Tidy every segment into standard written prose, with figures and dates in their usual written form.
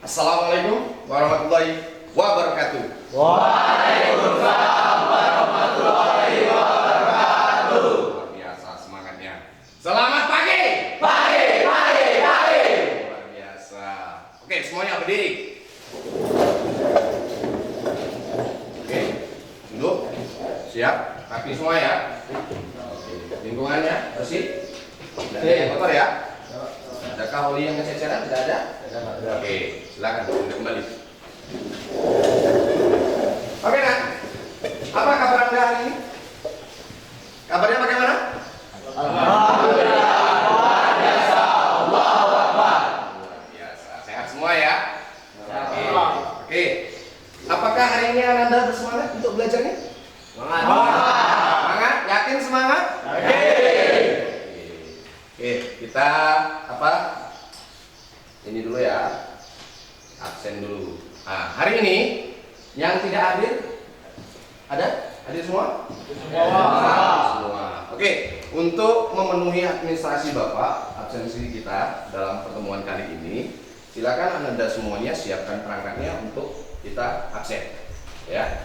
Assalamualaikum warahmatullahi wabarakatuh. Waalaikumsalam warahmatullahi wabarakatuh. Luar biasa semangatnya. Selamat pagi. Pagi. Luar biasa. Oke, semuanya berdiri. Oke, duduk. Siap. Kaki semua ya. Oke, lingkungannya bersih. Tidak ada yang kotor ya. Adakah oli yang kececeran? Tidak ada. Oke, silakan duduk kembali. Oke, Nak. Apa kabar Anda hari ini? Kabarnya bagaimana? Alhamdulillah, luar biasa. Allahu Akbar. Luar biasa. Sehat semua ya? Oke. Apakah hari ini Ananda bersemangat untuk belajarnya? Semangat? Yakin semangat? Oke, kita apa? Ini dulu ya. Absen dulu. Nah, hari ini yang tidak hadir ada? Hadir semua? Semua. Oke, untuk memenuhi administrasi Bapak, absensi kita dalam pertemuan kali ini, silakan Anda semuanya siapkan perangkatnya untuk kita absen. Ya.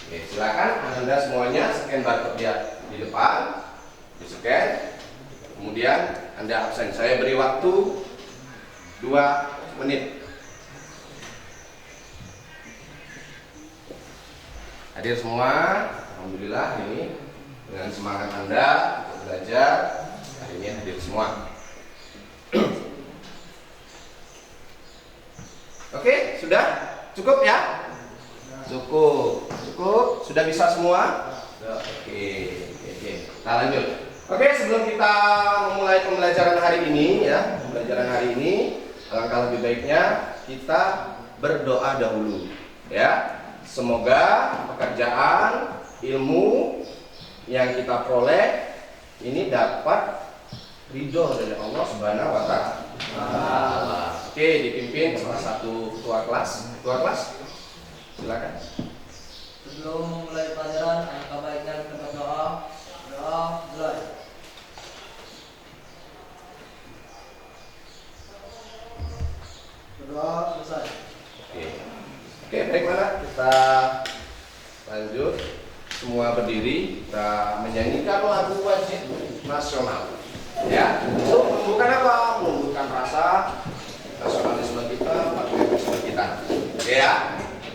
Oke, silakan Anda semuanya scan barcode dia di depan, di scan. Kemudian Anda absen. Saya beri waktu 2 menit. Hadir semua, alhamdulillah ini dengan semangat Anda untuk belajar hari ini hadir semua. Oke, sudah cukup ya? Cukup, sudah bisa semua? Oke, kita lanjut. Oke, sebelum kita memulai pembelajaran hari ini ya, alangkah lebih baiknya kita berdoa dahulu ya. Semoga pekerjaan, ilmu yang kita peroleh ini dapat ridho dari Allah Subhanahu wa Ta'ala. Oke, dipimpin salah satu ketua kelas. Silakan. Sebelum memulai pelajaran, alangkah baiknya kita berdoa. Doa mulai. Berdoa selesai. Oke, baik mana? Kita lanjut. Semua berdiri, kita menyanyikan lagu wajib nasional. Ya, untuk menumbuhkan apa? Menumbuhkan rasa nasionalisme kita, patriotisme kita. Oke ya?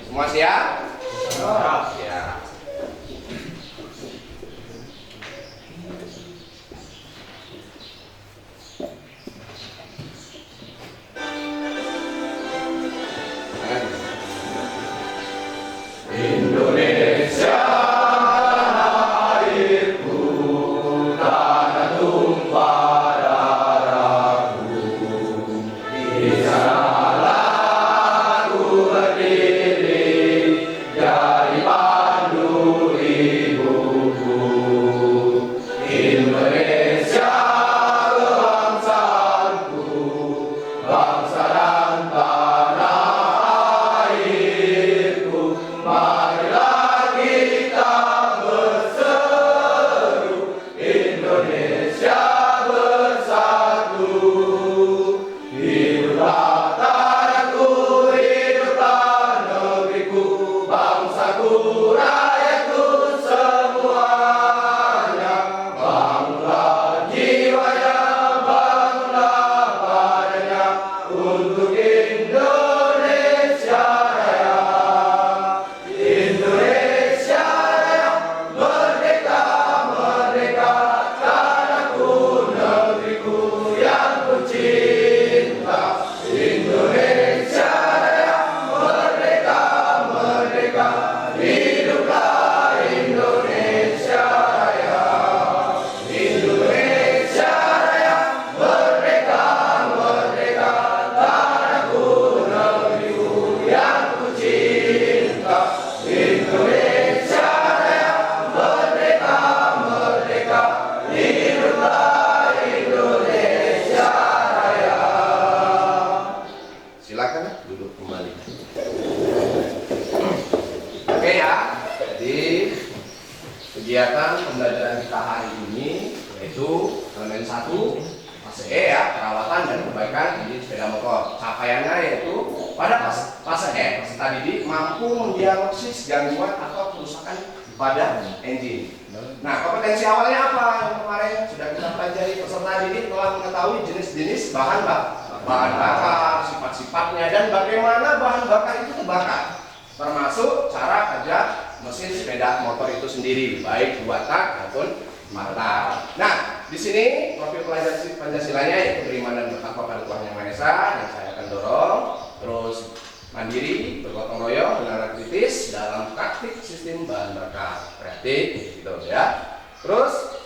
Semua siap? Ya. Indonesia airku, tanah tumpah darahku. Di sanalah ku berdiri, jadi pandu ibuku. Indonesia kebangsaanku, bangsa dan tanah airku. Marilah kita berseru, Indonesia bersatu. Hiduplah tanahku, hiduplah negeriku, bangsaku, rakyatku semuanya. Bangunlah jiwanya, bangunlah badannya untuk Indonesia Raya. Indonesia Raya, merdeka, merdeka, tanahku, negeriku yang ku cinta. Indonesia Raya, merdeka, merdeka, hiduplah Indonesia Raya. Indonesia Raya, merdeka, merdeka, tanahku, negeriku yang ku cinta. Indonesia Raya, merdeka, merdeka, hiduplah Indonesia Raya. Silakan duduk kembali. Oke ya. Jadi kegiatan pembelajaran kita hari ini yaitu elemen 1 fase E ya, perawatan dan perbaikan engine sepeda motor. Capaiannya yaitu pada fase E, fase tadi mampu mendiagnosis gangguan atau kerusakan pada engine. Nah, kompetensi awalnya apa? Yang kemarin sudah kita pelajari, peserta didik telah mengetahui jenis-jenis bahan bakar, sifat-sifatnya, dan bagaimana bahan bakar itu terbakar, termasuk cara kerja mesin sepeda motor itu sendiri, baik 2 tak maupun 4 tak. Nah, di sini profil pelajar Pancasilanya yaitu beriman dan bertakwa pada Tuhan Yang Maha Esa, yang saya akan dorong terus mandiri, bergotong royong, dengan kritis dalam praktik sistem bahan bakar kreatif, gitu ya. Terus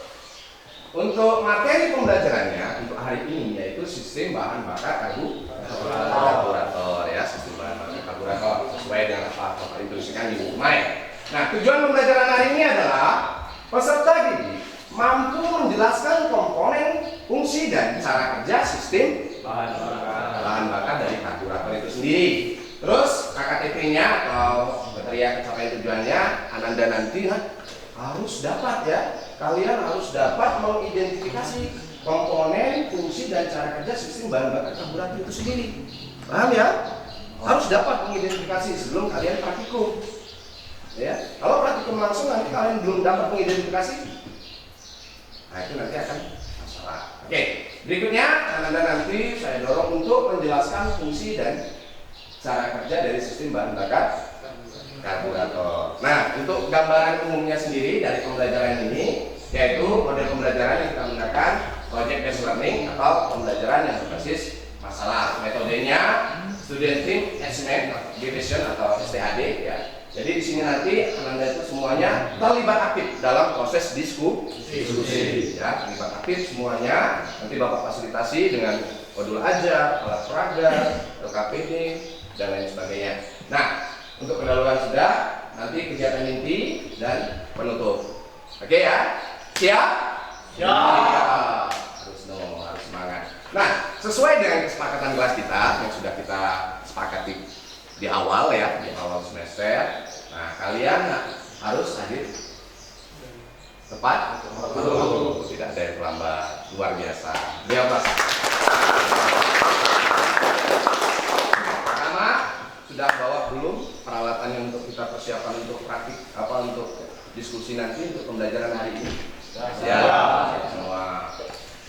untuk materi pembelajarannya untuk hari ini yaitu sistem bahan bakar karburator ya, sistem bahan bakar karburator sesuai dengan apa Bapak instruksikan di rumah ya. Nah, tujuan pembelajaran hari ini adalah peserta didik mampu menjelaskan komponen, fungsi dan cara kerja sistem bahan bakar dari karburator itu sendiri. Terus KKTP-nya atau kriteria pencapaian tujuannya Ananda nanti harus dapat ya. Kalian harus dapat mengidentifikasi komponen, fungsi dan cara kerja sistem bahan bakar karburator itu sendiri. Paham ya? Harus dapat mengidentifikasi sebelum kalian praktikum. Ya. Kalau praktikum langsung nanti kalian belum dapat mengidentifikasi, nah itu nanti akan masalah. Oke, berikutnya Ananda nanti saya dorong untuk menjelaskan fungsi dan cara kerja dari sistem bahan bakar karburator. Nah, untuk gambaran umumnya sendiri dari pembelajaran ini, yaitu model pembelajaran yang kita gunakan project based learning atau pembelajaran yang berbasis masalah. Metodenya student team assessment division atau STAD ya. Jadi di sini nanti Ananda itu semuanya terlibat aktif dalam proses diskusi ya, terlibat aktif semuanya. Nanti Bapak fasilitasi dengan modul ajar, alat peraga, LKPD dan lain sebagainya. Nah, untuk pendahuluan sudah, nanti kegiatan inti dan penutup. Oke ya? Siap? Siap. Harus dong, harus semangat. Nah, sesuai dengan kesepakatan kelas kita yang sudah kita sepakati di awal ya, di awal semester. Nah, kalian harus hadir tepat, tidak ada yang terlambat, luar biasa. Beliau sudah bawa belum peralatannya untuk kita persiapan untuk praktik untuk diskusi nanti untuk pembelajaran hari ini? Ya, semua.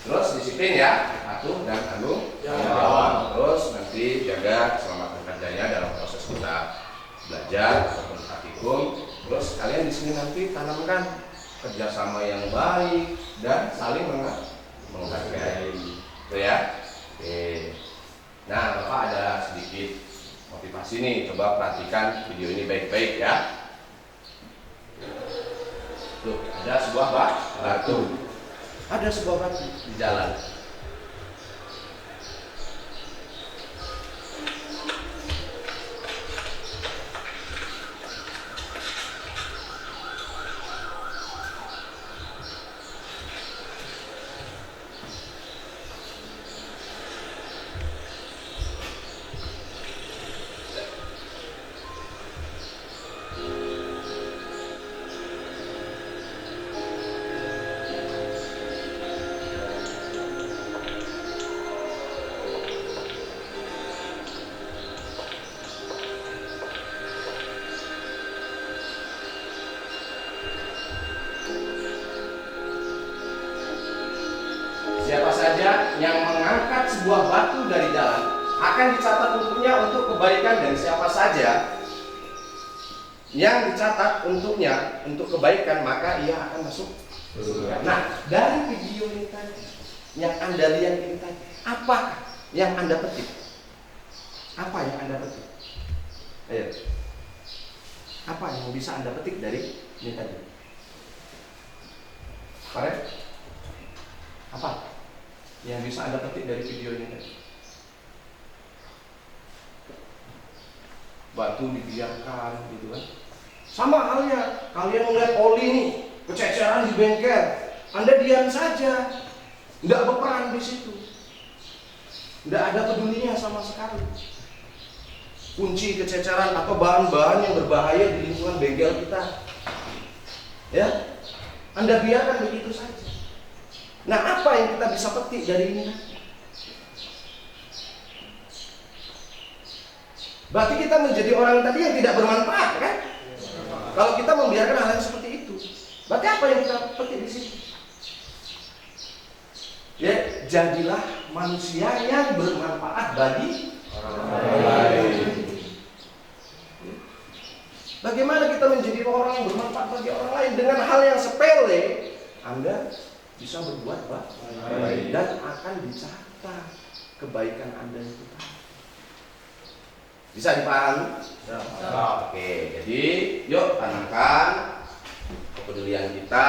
Terus disiplin ya, patuh dan tanggung jawab. Terus nanti jaga keselamatan kerjanya dalam proses kita belajar ataupun praktikum. Terus kalian di sini nanti tanamkan kerjasama yang baik dan saling menghargai, itu ya. Oke. Nah, Bapak ada sedikit motivasi nih, coba perhatikan video ini baik-baik ya. Tuh, ada sebuah batu. Ada sebuah batu di jalan. Siapa saja yang mengangkat sebuah batu dari jalan akan dicatat untuknya untuk kebaikan, dan siapa saja yang dicatat untuknya untuk kebaikan maka ia akan masuk surga. Nah, dari video ini tadi yang Anda lihat ini tadi, apa yang Anda petik? Apa yang Anda petik? Ayo. Apa yang bisa Anda petik dari ini tadi? Apa yang bisa Anda petik dari video ini tadi? Batu dibiarkan gitu kan. Sama halnya kalian melihat oli nih kececeran di bengkel, Anda diam saja, tidak berperan di situ, tidak ada pedulinya sama sekali. Kunci kececeran atau bahan-bahan yang berbahaya di lingkungan bengkel kita, ya, Anda biarkan begitu saja. Nah, apa yang kita bisa petik dari ini? Berarti kita menjadi orang tadi yang tidak bermanfaat, kan? Kalau kita membiarkan hal yang seperti itu, berarti apa yang kita petik di sini? Ya, jadilah manusia yang bermanfaat bagi orang lain. Bagaimana kita menjadi orang yang bermanfaat bagi orang lain dengan hal yang sepele? Anda bisa berbuat baik dan akan dicatat kebaikan Anda itu. Bisa dipahami? Oke, jadi yuk tanamkan kepedulian kita,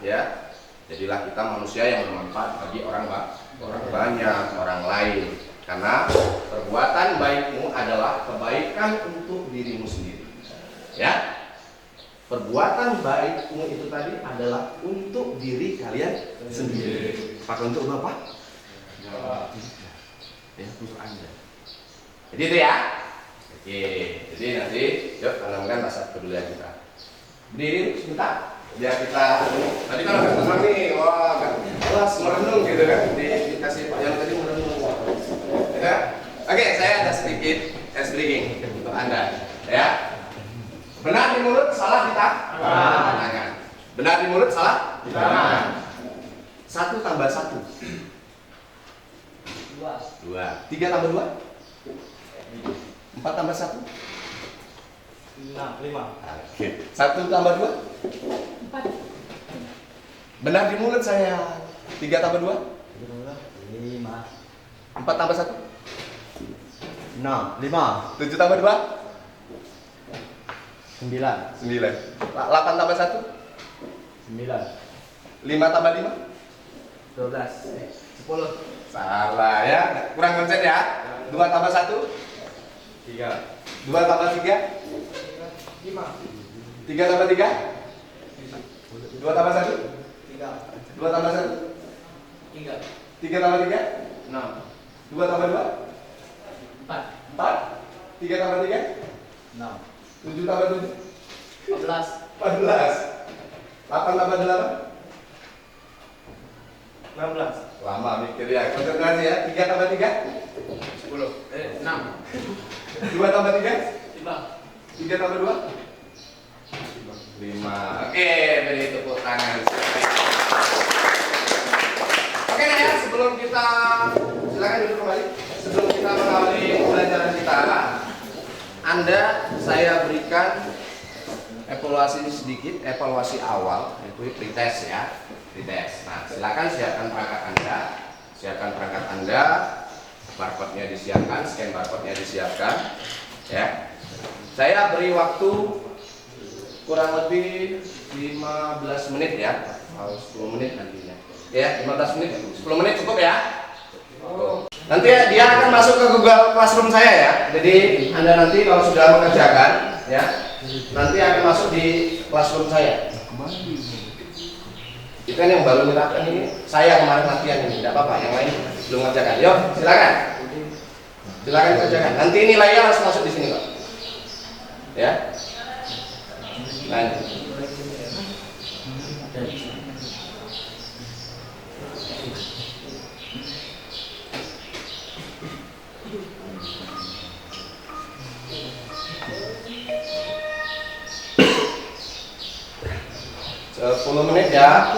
ya. Jadilah kita manusia yang bermanfaat bagi orang banyak, orang lain. Karena perbuatan baikmu adalah kebaikan untuk dirimu sendiri. Ya. Perbuatan baikmu itu tadi adalah untuk diri kalian sendiri. Pakai untuk apa? Ya, untuk Anda. Jadi itu ya. Oke, jadi nanti yuk tanamkan rasa kepedulian kita. Berdiri sebentar. Biar kita tadi kalau nggak tenang nih, wah merenung gitu kan, dikasih Pak yang tadi merenung. Ya. Oke, saya ada sedikit tes breaking untuk Anda, ya. Benar di mulut, salah di tangan. Benar di mulut, salah di tangan. 1 tambah 1. 2. 3 tambah 2. 4 tambah 1. 5. Oke. 1 tambah 2. 4. Benar di mulut saya. 3 tambah 2. 5. 4 tambah 1. 6. 5. 7 tambah 2. 9. 9. 8 tambah 1. 9. 5 tambah 5. 12. 10. Salah ya. Kurang konsep ya. 2 tambah 1. 3. 2 tambah 3. 5. 3 tambah 3. 2 tambah 1. 3. 2 tambah 1. 3. 3 tambah 3. 6. 2 tambah 2. 4. 4. 3 tambah 3. 6. 7 tambah 7. 14. 14. 8 tambah 8. 16. Lama mikir ya. Konsentrasi ya. 3 tambah 3. 10. 6. 2 tambah 3. 5. 3 tambah 2. 5. Oke, beri tepuk tangan. Oke nah ya, sebelum kita silakan duduk kembali. Sebelum kita mengawali pembelajaran kita, saya berikan evaluasi sedikit, evaluasi awal, yaitu pretest ya, pretest. Nah, silakan siapkan perangkat Anda, barcode-nya disiapkan, scan barcode-nya disiapkan, ya. Saya beri waktu kurang lebih 15 menit ya, atau 10 menit nantinya. Ya, 15 menit, 10 menit cukup ya. Nanti dia akan masuk ke Google Classroom saya ya. Jadi Anda nanti kalau sudah mengerjakan ya, nanti akan masuk di Classroom saya. Itu kan yang baru menerapkan ini. Saya kemarin latihan ini, tidak apa-apa. Yang lain belum mengerjakan. Yuk, silakan. Silakan kerjakan. Nanti nilainya harus masuk di sini kok. Ya. Lanjut. Sepuluh menit ya.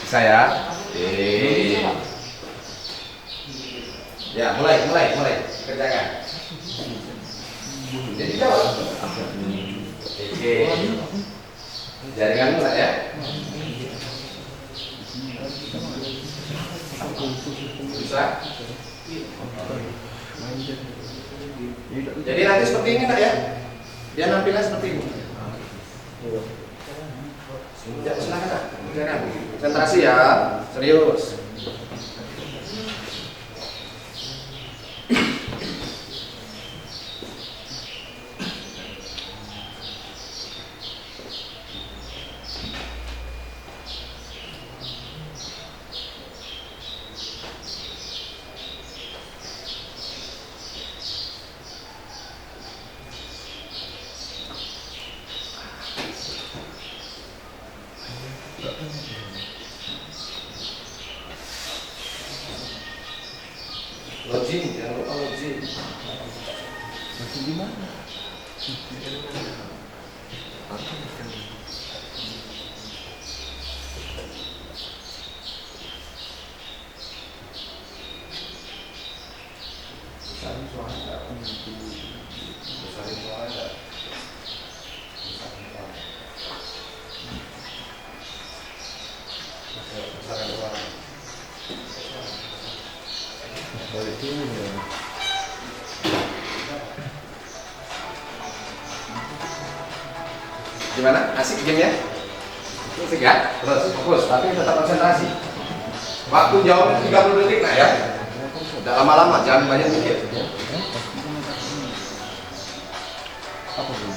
Bisa ya. Ya, mulai kerjakan. Jadi jawab. Oke. Jaringan mulai ya. Bisa. Jadi nanti seperti ini nak ya. Dia nampilnya seperti ini. Ya, silakan nak. Kerjakan. Konsentrasi ya. Serius. Masih di mana? Besarin suara enggak? Besarin suara enggak? Besarin suara. Besarin suara. Dari sini ya. Gimana? Asik gamenya? Asik ya? Terus fokus, tapi tetap konsentrasi. Waktu jawabnya 30 detik nah ya. Udah lama-lama, jangan banyak mikir. Apa dulu?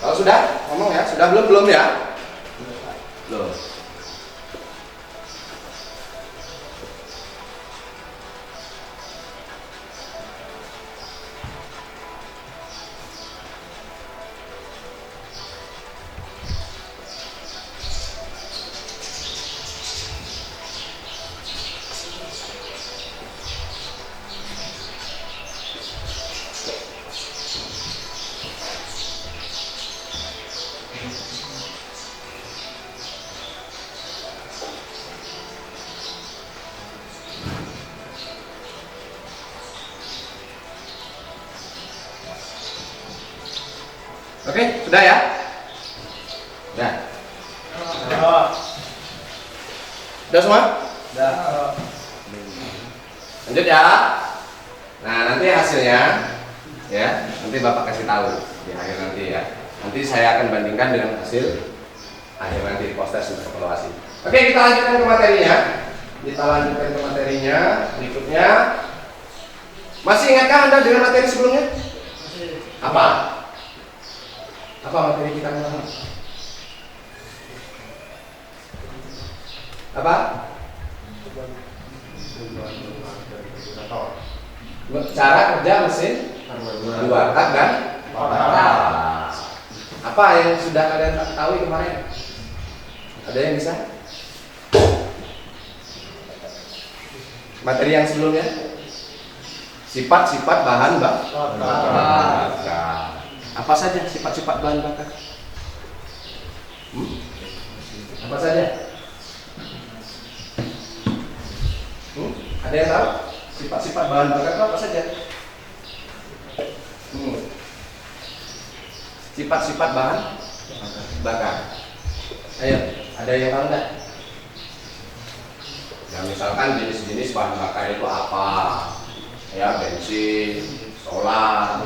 Kalau sudah, ngomong ya. Sudah belum ya? Belum. Oke, sudah ya? Sudah. Sudah semua? Dah. Lanjut ya. Nah, nanti hasilnya ya, nanti Bapak kasih tahu di akhir nanti ya. Nanti saya akan bandingkan dengan hasil akhir nanti post-test untuk evaluasi. Oke, kita lanjutkan ke materinya. Kita lanjutkan ke materinya berikutnya. Masih ingatkah Anda dengan materi sebelumnya? Apa? Apa materi kita kemarin? Apa? Cara kerja mesin dua tak dan otak. Apa yang sudah kalian ketahui kemarin? Ada yang bisa? Materi yang sebelumnya? Sifat-sifat bahan bakar. Apa saja sifat-sifat bahan bakar? Apa saja? Ada yang tahu? Sifat-sifat bahan bakar itu apa saja? Sifat-sifat bahan bakar. Ayo, ada yang tahu enggak? Ya misalkan jenis-jenis bahan bakar itu apa? Ya bensin, solar,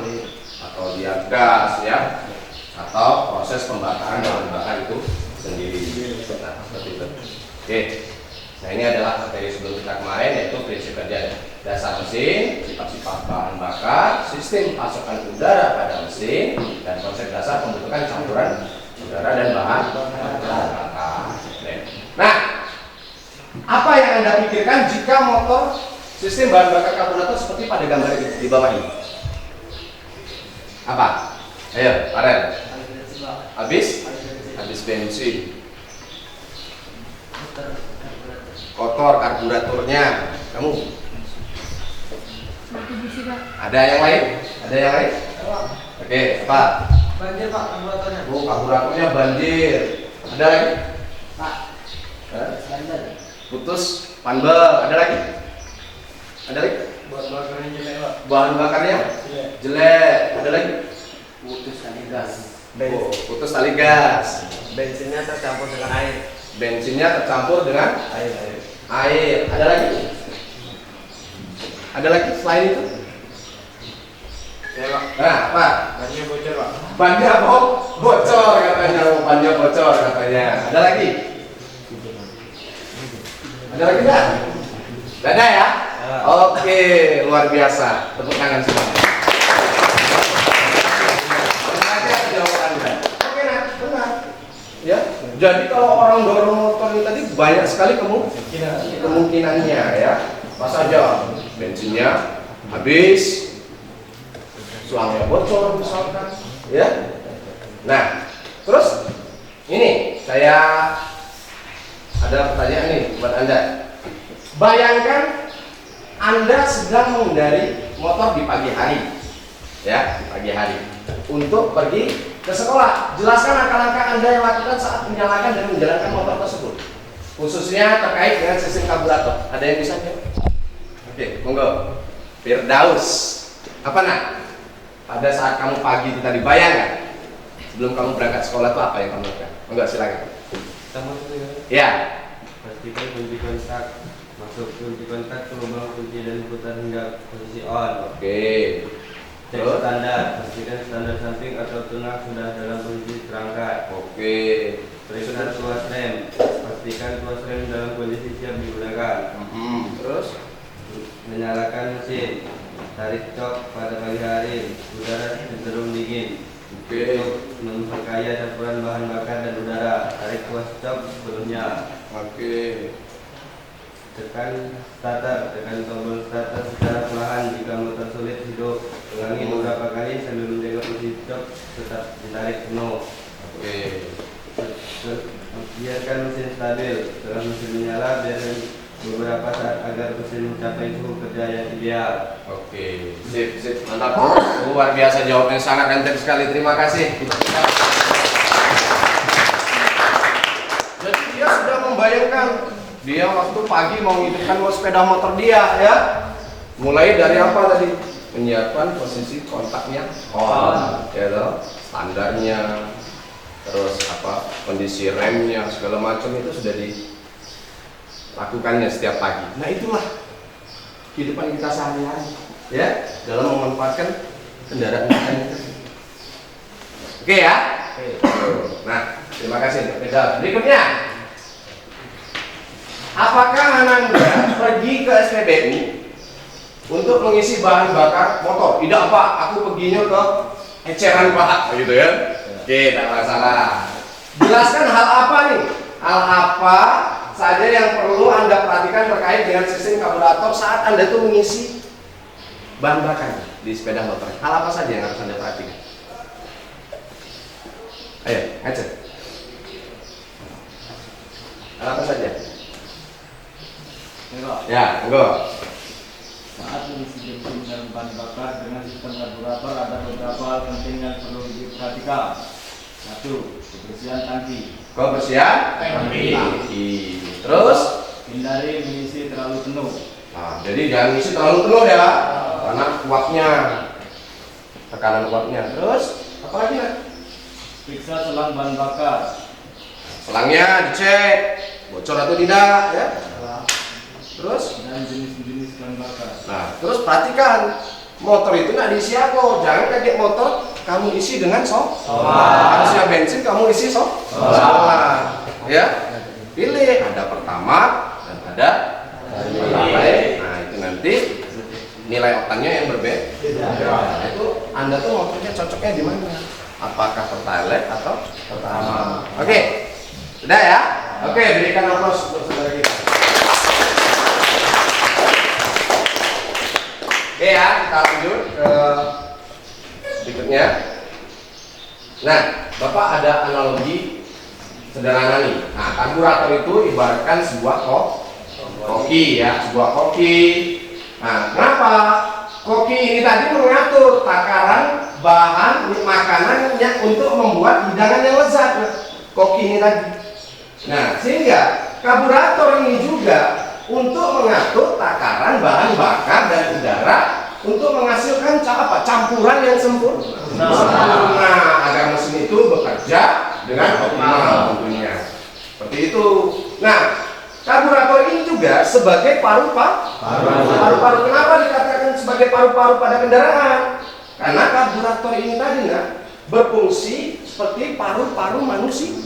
atau dia gas ya, atau proses pembakaran bahan bakar itu sendiri. Nah, seperti itu. Oke. Nah, ini adalah materi sebelum kita kemarin, yaitu prinsip kerja dasar mesin, sifat-sifat bahan bakar, sistem pasokan udara pada mesin, dan konsep dasar pembentukan campuran udara dan bahan bakar. Nah, apa yang Anda pikirkan jika motor sistem bahan bakar karburator seperti pada gambar ini di bawah ini? Apa? Ayo, Farel. Habis bensin. Kotor karburatornya. Kamu? Ada yang lain? Ada yang lain? Oke, apa? Banjir Pak karburatornya. Oh, karburatornya banjir. Ada lagi? Pak. Hah? Banjir. Putus panbel. Ada lagi? Ada lagi? Bahan bakarnya jelek, Pak. Bahan bakarnya Jelek. jelek. Ada lagi? Putus tali gas. Oh, putus tali gas. Bensinnya tercampur dengan air. Bensinnya tercampur dengan Air. air. Ada lagi? Ada lagi selain itu? Ya, Pak. Nah, apa? Bannya bocor, Pak. Bannya bocor katanya. Bannya bocor katanya. Ada lagi? Ada lagi nggak? Nggak ada ya? Ya. Oke, luar biasa. Tepuk tangan semua. Terima kasih jawaban Anda. Oke, nah, benar. Ya, jadi kalau orang dorong motor ini tadi banyak sekali kemungkinannya ya. Apa saja? Bensinnya habis, selangnya bocor misalkan, ya. Nah, terus ini saya ada pertanyaan nih buat Anda. Bayangkan Anda sedang mengendari motor di pagi hari, ya, di pagi hari, untuk pergi ke sekolah. Jelaskan langkah-langkah Anda yang lakukan saat menyalakan dan menjalankan motor tersebut, khususnya terkait dengan sistem karburator. Ada yang bisa jawab? Oke, monggo. Firdaus, apa nak? Pada saat kamu pagi itu tadi, bayangkan sebelum kamu berangkat sekolah itu apa yang kamu lakukan? Monggo, silakan. Pertama itu Ya. pastikan kunci kontak. Masuk kunci kontak, lubang kunci dan putar hingga posisi on. Oke. Cek Terus? standar, pastikan standar samping atau tengah sudah dalam posisi terangkat. Oke. Periksa tuas rem, pastikan tuas rem dalam kondisi siap digunakan. Terus? Menyalakan mesin, tarik cok pada pagi hari, udara cenderung dingin. Oke. Untuk memperkaya campuran bahan bakar dan udara, tarik tuas cok sebelumnya. Oke. Tekan starter, tekan tombol starter secara perlahan jika motor sulit hidup. Ulangi beberapa kali sambil menjaga posisi cok tetap ditarik penuh. Oke. Biarkan mesin stabil. Setelah mesin menyala, biarkan beberapa saat agar mesin mencapai suhu kerja yang ideal. Oke. Sip, mantap. Luar biasa, jawabannya sangat enteng sekali. Terima kasih. Jadi dia sudah membayangkan dia waktu pagi mau ngidupkan sepeda motor dia, ya. Mulai dari apa tadi? Menyiapkan posisi kontaknya on, ya toh, standarnya, terus apa, kondisi remnya, segala macam itu sudah dilakukannya setiap pagi. Nah itulah kehidupan kita sehari-hari, ya, dalam memanfaatkan kendaraan kita itu. Oke ya. Nah, terima kasih untuk beda. Berikutnya, apakah Ananda pergi ke SPBU untuk mengisi bahan bakar motor? Tidak Pak, aku perginya ke eceran Pak, gitu ya. Oke, tidak masalah. Jelaskan hal apa nih? Hal apa saja yang perlu Anda perhatikan terkait dengan sistem karburator saat Anda itu mengisi bahan bakar di sepeda motor? Hal apa saja yang harus Anda perhatikan? Ayo, ngecek. Hal apa saja? Ya, enggak. Saat mengisi bensin dan bahan bakar dengan sistem karburator ada beberapa hal penting yang perlu diperhatikan. 1. Kebersihan tangki. Kebersihan tangki. Terus, Hindari mengisi terlalu penuh. nah, jadi jangan isi terlalu penuh ya, karena kuapnya, tekanan kuapnya. Terus, apa lagi nak? Periksa selang bahan bakar. Selangnya dicek, bocor atau tidak, ya. Terus, Dan jenis-jenis bahan bakar. nah, terus perhatikan motor itu nggak diisi apa. Jangan kayak motor kamu isi dengan harusnya bensin kamu isi solar, ya. Pilih ada pertama dan ada pertalite. Nah itu nanti nilai oktannya yang berbeda. Nah, itu Anda tuh motornya cocoknya di mana? Apakah pertalite atau pertama? Oke, sudah ya. Oke, berikan aplaus untuk saudara kita. Oke ya, kita lanjut ke berikutnya. Nah, Bapak ada analogi sederhana nih. Nah, karburator itu ibaratkan sebuah koki ya, sebuah koki. Nah, kenapa? Koki ini tadi mengatur takaran bahan makanan yang untuk membuat hidangan yang lezat. Koki ini tadi. Nah, sehingga karburator ini juga untuk mengatur takaran bahan bakar dan udara untuk menghasilkan campuran yang sempurna agar mesin itu bekerja dengan optimal tentunya. Seperti itu. Nah, karburator ini juga sebagai paru-paru. Kenapa dikatakan sebagai paru-paru pada kendaraan? Karena karburator ini tadi berfungsi seperti paru-paru manusia.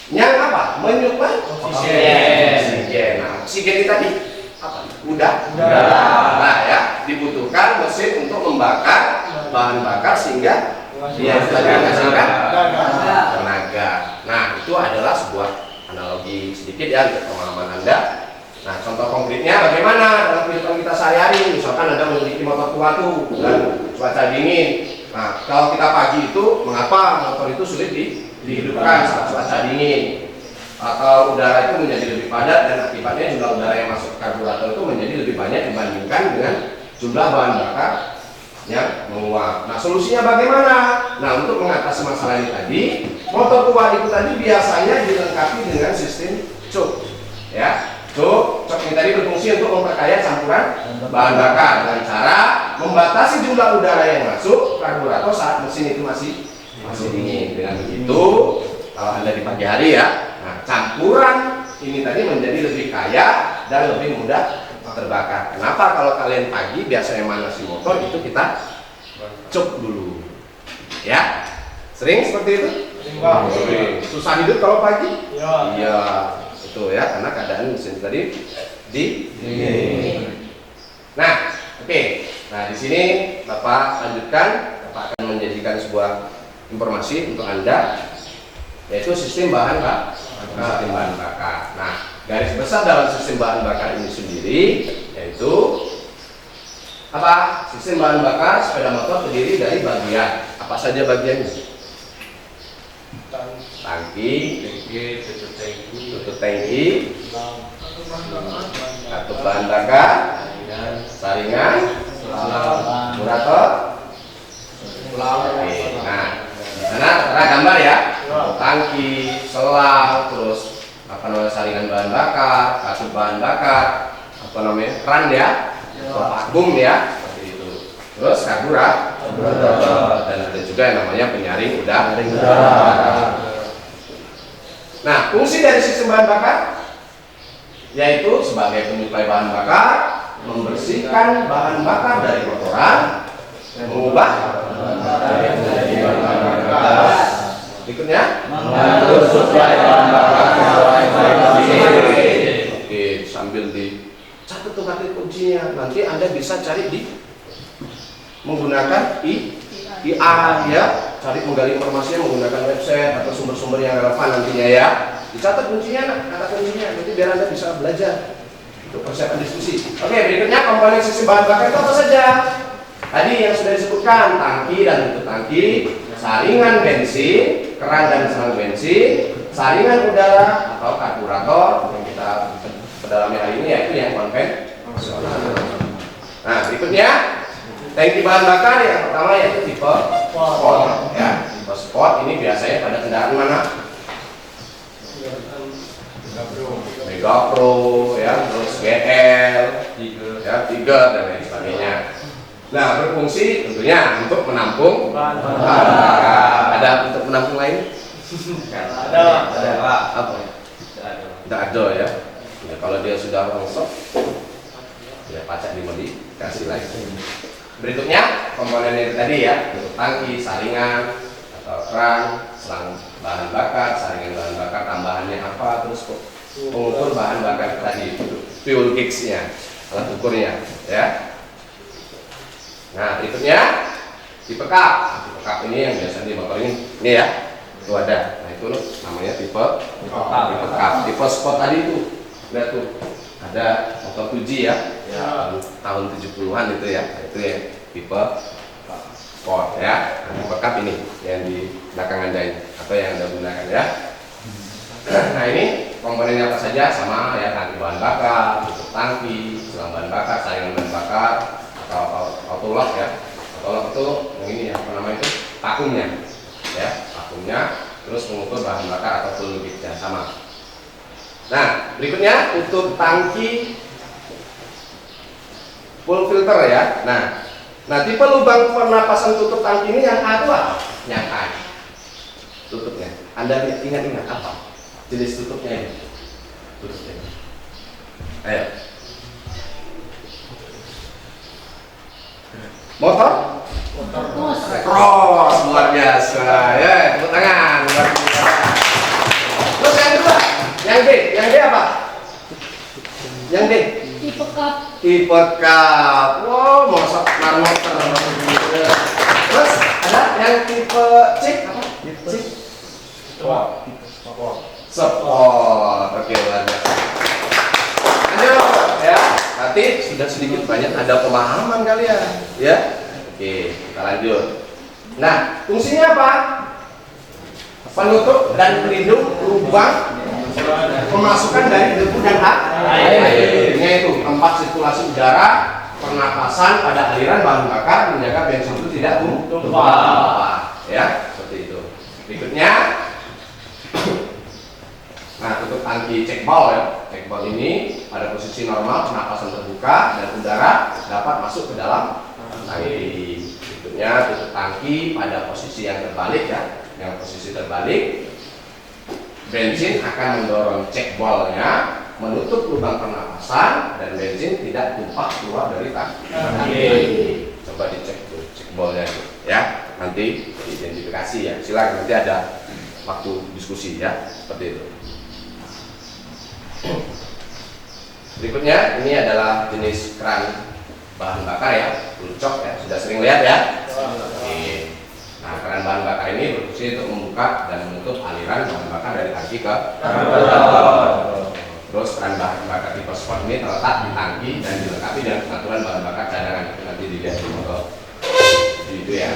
Yang apa? Menyuplai oksigen. Nah, oksigen ini tadi apa? Udara. Nah, ya, dibutuhkan mesin untuk membakar bahan bakar sehingga dia tadi menghasilkan tenaga. Nah, itu adalah sebuah analogi sedikit ya untuk pemahaman Anda. Nah, contoh konkretnya bagaimana dalam kehidupan kita sehari-hari? Misalkan Anda memiliki motor tua tuh dan cuaca dingin. Nah, kalau kita pagi itu, mengapa motor itu sulit dihidupkan saat cuaca dingin? Atau udara itu menjadi lebih padat dan akibatnya jumlah udara yang masuk ke karburator itu menjadi lebih banyak dibandingkan dengan jumlah bahan bakar yang menguap. Nah, solusinya bagaimana? Nah, untuk mengatasi masalah ini tadi, motor tua itu tadi biasanya dilengkapi dengan sistem cuk. Ya, cuk ini tadi berfungsi untuk memperkaya campuran bahan bakar dengan cara membatasi jumlah udara yang masuk karburator saat mesin itu masih dingin. Dengan begitu, kalau Anda di pagi hari ya, nah, campuran ini tadi menjadi lebih kaya dan lebih mudah terbakar. Kenapa? Kalau kalian pagi biasanya manasi motor itu kita cuk dulu, ya. Sering seperti itu? Sering. Susah hidup kalau pagi? Iya, itu ya, karena keadaan mesin tadi dingin. Nah, oke. Nah, di sini Bapak lanjutkan. Bapak akan menjadikan sebuah informasi untuk Anda, yaitu sistem bahan bakar. Nah, garis besar dalam sistem bahan bakar ini sendiri yaitu apa? Sistem bahan bakar sepeda motor terdiri dari bagian apa saja bagiannya? Tangki, tutup tangki, katup bahan bakar, saringan, karburator. Nah, di sana tertera gambar ya, tangki, selang, terus saringan bahan bakar, katup bahan bakar, keran ya, vakum ya, seperti itu. Terus karburator, dan ada juga yang namanya penyaring udara. Nah, fungsi dari sistem bahan bakar yaitu sebagai penyuplai bahan bakar, membersihkan bahan bakar dari kotoran, mengubah berikutnya mengatur suplai bahan bakar. Oke, sambil dicatat tuh kata kuncinya, nanti Anda bisa cari menggunakan IA ya, cari menggali informasinya menggunakan website atau sumber-sumber yang relevan nantinya ya. Dicatat kuncinya, kata kuncinya, nanti biar Anda bisa belajar untuk persiapan diskusi. Oke, berikutnya komponen sistem bahan bakar itu apa saja? Tadi yang sudah disebutkan, tangki dan tutup tangki, saringan bensin, keran dan selang bensin, saringan udara atau karburator yang kita pedalami hari ini yaitu yang konvensional. Nah, berikutnya tangki bahan bakar yang pertama yaitu tipe sport ya. Tipe sport ini biasanya pada kendaraan mana? Mega Pro ya, terus GL, ya, Tiger dan lain sebagainya. Nah, berfungsi tentunya untuk menampung bahan bakar. Ada untuk menampung lain? Ada apa ya? Tidak ada ya. Ya, kalau dia sudah rongsok, ya pacak dimodifikasi lagi. Berikutnya komponen yang tadi ya, untuk tangki, saringan atau keran, selang bahan bakar, saringan bahan bakar, tambahannya apa, terus pengukur bahan bakar tadi, fuel gauge-nya, alat ukurnya, ya. Nah, berikutnya tipe cup. Tipe cup ini yang biasa di motor ini ya, itu ada. Nah, itu namanya tipe cup. Tipe sport tadi itu, lihat tuh, ada motor 7 ya, tahun 70-an itu ya, itu ya tipe sport ya. Nah, tipe cup ini yang di belakang Anda ini atau yang Anda gunakan ya. Nah, ini komponennya apa saja? Sama ya, tangki bahan bakar, tutup tangki, selang bahan bakar, saringan bahan bakar, atau autolock ya. Autolock itu yang ini ya, apa namanya itu? Vakumnya ya, vakumnya, terus mengukur bahan bakar atau fuel gauge-nya sama. Nah, berikutnya tutup tangki full filter ya. Nah, tipe lubang pernapasan tutup tangki ini yang A itu apa? Yang A. Tutupnya. Anda ingat apa? Jenis tutupnya ini. Tutupnya. Ayo. Motor? Cross, luar biasa. Ya, tepuk tangan. Luar biasa. Terus yang kedua, yang D apa? Yang D. Tipe cup. Tipe cup. Wow, motor motor. Terus ada yang tipe C apa? C. Sport. Oke, luar biasa. Lanjut ya. Nanti sudah sedikit banyak ada pemahaman kalian, ya. Oke, kita lanjut. Nah, fungsinya apa? Penutup dan pelindung lubang pemasukan dari debu dan airnya itu tempat sirkulasi udara, pernapasan pada aliran bahan bakar, menjaga bensin itu tidak tumpah. Ya, seperti itu. Berikutnya, nah tutup tangki cekbal ya. Cekbal ini pada posisi normal, pernapasan terbuka dan udara dapat masuk ke dalam tangki. Berikutnya tutup tangki pada posisi yang terbalik ya. Yang posisi terbalik, bensin akan mendorong cekbolnya menutup lubang pernapasan dan bensin tidak tumpah keluar dari tangki. Coba dicek tuh cekbolnya itu ya. Nanti diidentifikasi ya. Silakan, nanti ada waktu diskusi ya. Seperti itu. Berikutnya ini adalah jenis keran bahan bakar ya, lucok ya, sudah sering lihat ya. Oke. Nah, keran bahan bakar ini berfungsi untuk membuka dan menutup aliran bahan bakar dari tangki ke karburator. Terus keran bahan bakar tipe sport ini terletak di tangki dan dilengkapi dengan pengaturan bahan bakar cadangan. Nanti dilihat di motor itu ya.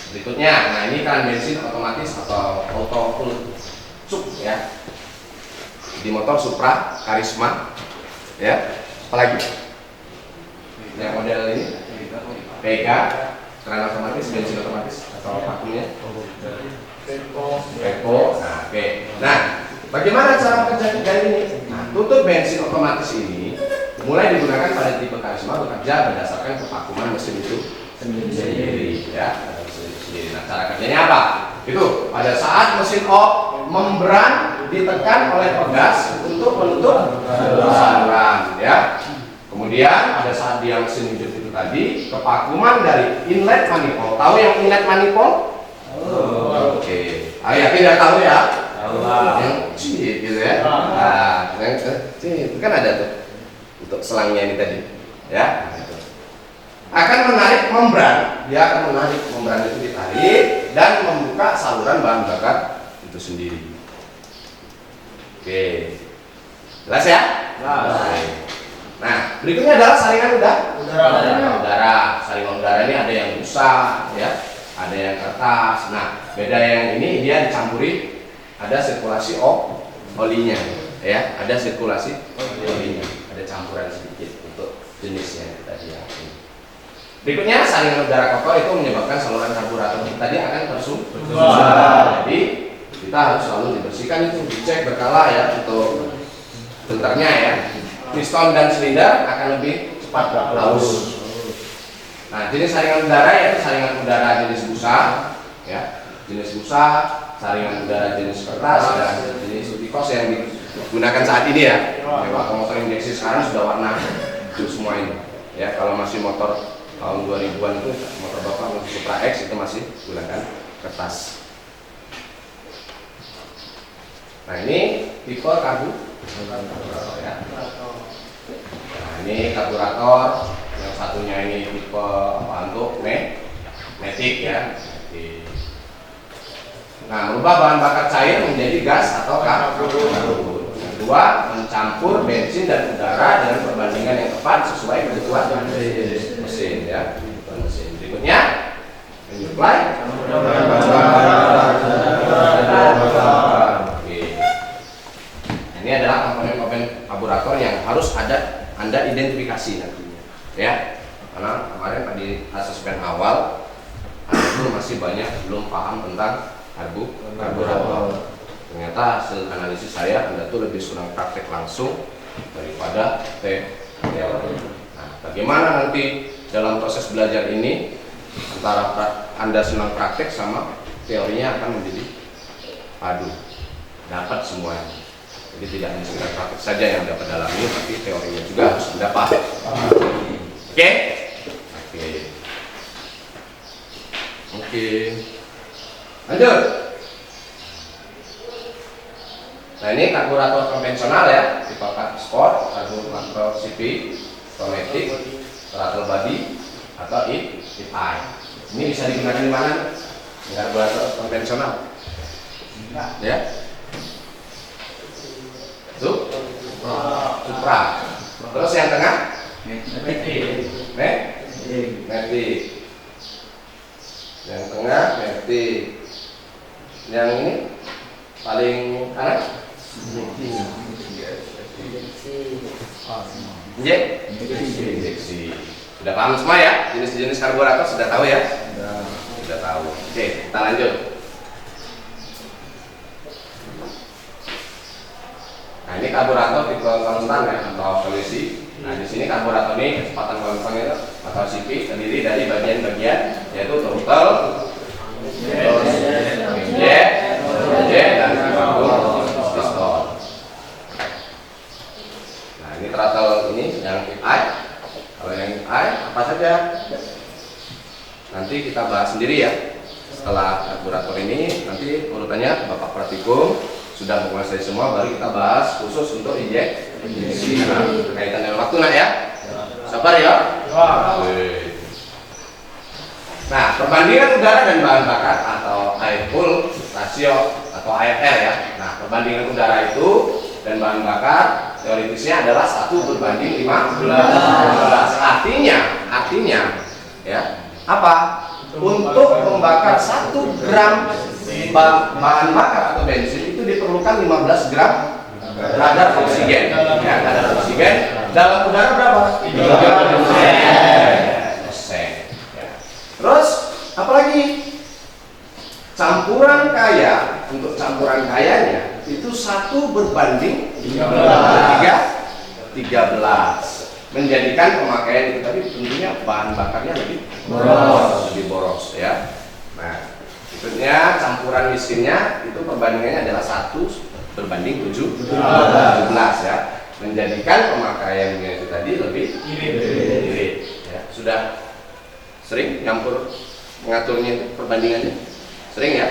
Berikutnya, nah ini keran bensin otomatis atau auto full sup ya. Di motor Supra, Karisma, ya. Apalagi? Yang model ini, Vega, keran otomatis, bensin otomatis atau vakumnya? Eco. Nah, oke. Nah, bagaimana cara kerja ini? Nah, tutup bensin otomatis ini mulai digunakan pada tipe Karisma bekerja berdasarkan kevakuman mesin itu sendiri, ya. Nah, cara kerjanya apa? Itu pada saat mesin membran ditekan oleh pegas untuk menutup saluran, ya. Kemudian pada saat dia mesin hidup itu tadi, kevakuman dari inlet manifold. Tahu yang inlet manifold? Oke. Yakin tidak tahu ya? Yang gitu ya. Nah, yang itu kan ada tuh untuk selangnya ini tadi, ya. Akan menarik membran, dia akan menarik membran itu ditarik dan membuka saluran bahan bakar itu sendiri. Oke, jelas ya? Nah, berikutnya adalah saringan udara. Saringan udara ini ada yang busa, ya, ada yang kertas. Nah, beda yang ini dia dicampuri, ada sirkulasi olinya, ya, ada sirkulasi olinya, ada campuran sedikit untuk jenisnya tadi ya. Berikutnya saringan udara kotor itu menyebabkan saluran karburator tadi akan tersumbat. Jadi kita harus selalu dibersihkan itu, dicek berkala ya untuk filternya ya. Piston dan silinder akan lebih cepat haus. Nah, jenis saringan udara yaitu saringan udara jenis busa, ya, jenis busa, saringan udara jenis kertas dan jenis utikos yang digunakan saat ini ya. Kalau motor injeksi sekarang sudah warna itu semua ini. Ya, kalau masih motor tahun 2000-an itu motor bapak motor Supra X itu masih gunakan kertas. Nah, ini tipe karburator ya. Nah, ini karburator, yang satunya ini tipe apa untuk matic ya. Nah, merubah bahan bakar cair menjadi gas atau karbur. Kedua, mencampur bensin dan udara dengan perbandingan yang tepat sesuai kebutuhan mesin ya. Mesin. Berikutnya, menyuplai. Ini adalah komponen-komponen karburator yang harus ada Anda identifikasi nantinya, ya. Karena kemarin tadi asesmen awal, Anda itu masih banyak belum paham tentang karburator. Ternyata hasil analisis saya Anda tuh lebih senang praktek langsung daripada teori. Nah, bagaimana nanti dalam proses belajar ini antara Anda senang praktek sama teorinya akan menjadi padu, dapat semuanya. Jadi tidak hanya sekedar praktek saja yang dapat dalami, tapi teorinya juga harus Anda paham. Oke? Oke. Lanjut. Nah, ini karburator konvensional ya, tipe sport, karburator CP, automatic, throttle body, atau IPI. Ini bisa digunakan di mana? Karburator konvensional. Ya. Supra. Terus yang tengah? Matic. Yang tengah Matic. Yang ini paling kanan? Injeksi. Sudah paham semua ya? Jenis-jenis karburator sudah tahu ya? Sudah tahu. Oke, kita lanjut. Nah, ini karburator tipe konstan ya, atau polisi. Nah, di sini karburator ini kecepatan konstannya atau CP terdiri dari bagian-bagian yaitu throttle, dan piston. Nah, ini throttle ini yang IPI. Kalau yang IPI apa saja? Nanti kita bahas sendiri ya. Setelah karburator ini nanti urutannya Bapak Praktikum sudah menguasai semua, baru kita bahas khusus untuk injeksi. Nah, berkaitan dengan waktu nak ya. Sabar ya. Nah, perbandingan udara dan bahan bakar atau air fuel ratio atau AFR ya. Nah, perbandingan udara itu dan bahan bakar teoritisnya adalah 1:15. Artinya ya, apa? Untuk membakar 1 gram bahan bakar atau bensin itu diperlukan 15 gram kadar oksigen. Ya, kadar oksigen dalam udara berapa? 30%. Ya. Terus apalagi? Campuran kaya, untuk campuran kayanya itu 1:13, menjadikan pemakaian itu tadi tentunya bahan bakarnya lebih boros ya. Nah, berikutnya campuran miskinnya itu perbandingannya adalah 1:17 ya, menjadikan pemakaiannya itu tadi lebih irit ya. Sudah sering nyampur mengaturnya itu perbandingannya? Sering ya?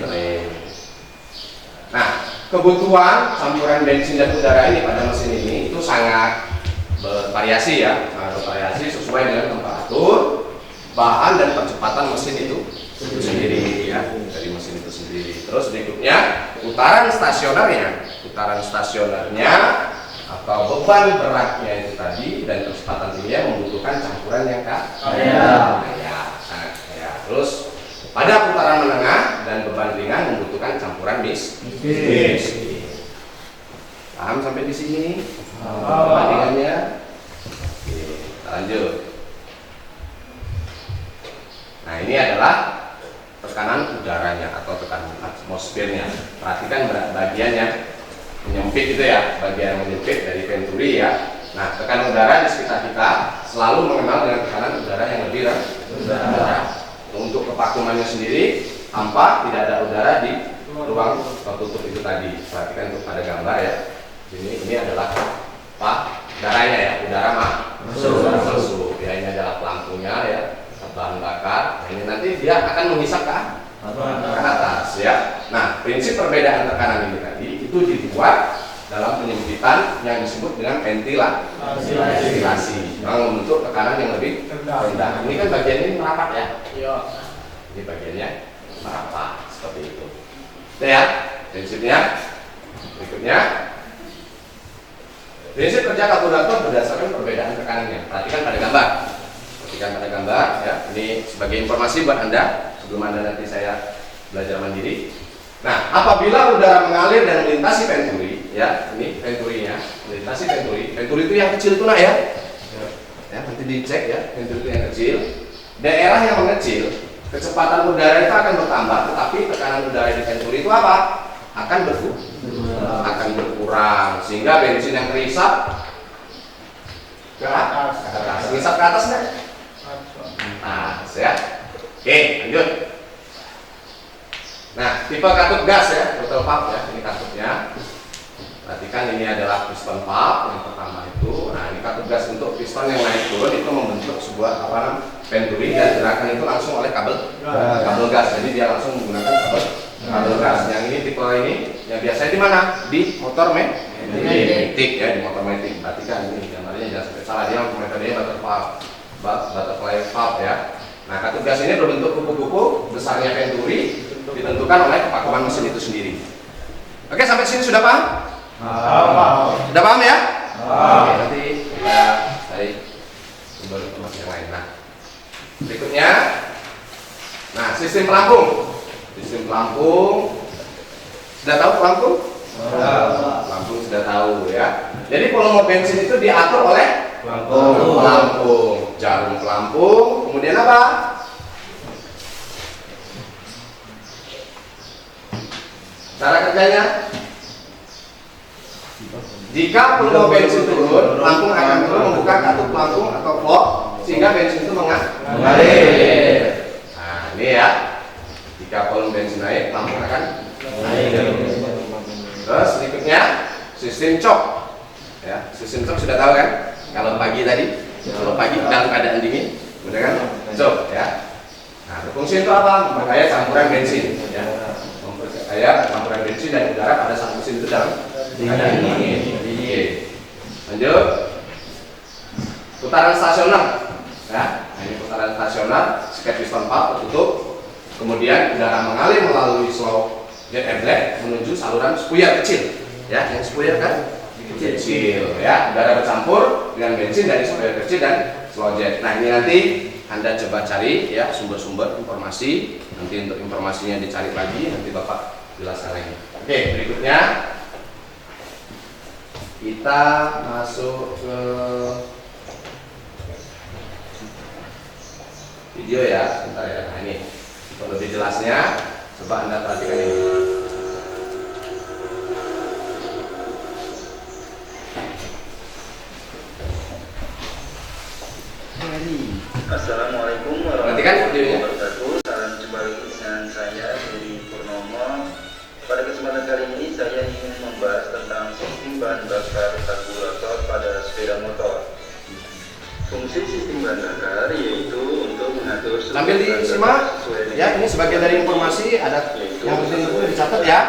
Sering. Nah, kebutuhan campuran bensin dan udara ini pada mesin ini itu sangat bervariasi ya, sesuai dengan temperatur, bahan dan percepatan mesin itu sendiri ya, dari mesin itu sendiri. Terus berikutnya putaran stasionernya atau beban beratnya itu tadi dan kecepatan tingginya membutuhkan campuran yang kaya. Terus pada putaran menengah dan beban ringan membutuhkan campuran miskin. Paham sampai di sini? Perbandingannya. Oke, kita lanjut. Nah, ini adalah tekanan udaranya atau tekanan atmosfernya. Perhatikan bagian yang menyempit itu ya, bagian menyempit dari venturi ya. Nah, tekanan udara di sekitar kita selalu mengenal dengan tekanan udara yang lebih rendah. Untuk kevakuumannya sendiri, hampa, tidak ada udara di ruang tertutup itu tadi. Perhatikan untuk pada gambar ya. Ini adalah udaranya ya, udara masuk. Ya, ini adalah lampunya ya, bahan bakar. Nah, ini nanti dia akan menghisap ke atas ya. Nah, prinsip perbedaan tekanan ini tadi itu dibuat dalam penyempitan yang disebut dengan ventilasi, yang membentuk tekanan yang lebih rendah. Ini kan bagian ini merapat ya. Ini bagiannya merapat seperti itu. Oke ya, prinsipnya. Berikutnya, prinsip kerja karburator berdasarkan perbedaan tekanannya. Perhatikan pada gambar ya. Ini sebagai informasi buat Anda sebelum Anda nanti saya belajar mandiri. Nah, apabila udara mengalir dan melintasi venturi ya, ini venturinya, melintasi venturi itu yang kecil itu nak ya. Ya, nanti dicek ya, venturi itu yang kecil. Daerah yang mengecil, kecepatan udara itu akan bertambah, tetapi tekanan udara di venturi itu apa? akan berkurang, sehingga bensin yang terisap ke atas, terisap ke atas nggak? Nah, ya. Oke, lanjut. Nah, tipe katup gas ya, throttle valve ya, ini katupnya. Perhatikan ini adalah piston valve yang pertama itu. Nah, ini katup gas untuk piston yang naik turun itu membentuk sebuah venturi dan gerakan itu langsung oleh kabel gas. Jadi dia langsung menggunakan kabel gas. Yang ini tipe ini yang biasanya di mana? Di motor matic ya, di motor matic. Perhatikan ini gambarnya jangan sampai salah, dia metodenya butterfly valve ya. Nah, katup gas ini berbentuk kupu-kupu, besarnya venturi ditentukan oleh kepakuan mesin itu sendiri. Oke, sampai sini sudah paham? Sudah paham ya? Oke, nanti kita cari sumber informasi yang lain. Nah, berikutnya, nah sistem pelampung. Sistem pelampung, sudah tahu pelampung? Pelampung sudah tahu ya. Jadi volume bensin itu diatur oleh pelampung, jarum pelampung, kemudian apa? Cara kerjanya, jika volume bensin turun, pelampung akan turun membuka katup pelampung atau valve sehingga bensin itu mengalir. Nah, ini ya. Jika volume bensin naik, pelampung akan naik. Terus berikutnya sistem cok. Ya, sistem cok sudah tahu kan? Kalau pagi tadi, kalau pagi dalam keadaan dingin, udah kan? Cok ya. Nah, berfungsi itu apa? Memperkaya campuran bensin. Ya. Memperkaya campuran bensin dan udara pada saat mesin itu dalam keadaan dingin. Lanjut. Putaran stasioner. Ya, nah ini putaran stasioner, sket piston valve tertutup. Kemudian udara mengalir melalui slow jet airblade menuju saluran spuyer kecil. Ya, yang spuyer kan kecil ya, udara bercampur dengan bensin dari spuyer kecil dan slow jet. Nah, ini nanti Anda coba cari ya sumber-sumber informasi. Nanti untuk informasinya dicari lagi, nanti Bapak jelaskan lagi. Oke, berikutnya kita masuk ke video ya, sebentar ya. Nah, ini untuk lebih jelasnya coba Anda perhatikan ini. Assalamualaikum Perhatikan videonya. warahmatullahi wabarakatuh. Salam jumpa lagi dengan saya Heri Purnomo. Pada kesempatan kali ini saya ingin membahas tentang sistem bahan bakar karburator pada sepeda motor. Fungsi sistem bahan bakar yaitu untuk mengatur Sambil disimak ya, ini sebagian dari informasi ada yang penting itu dicatat ya.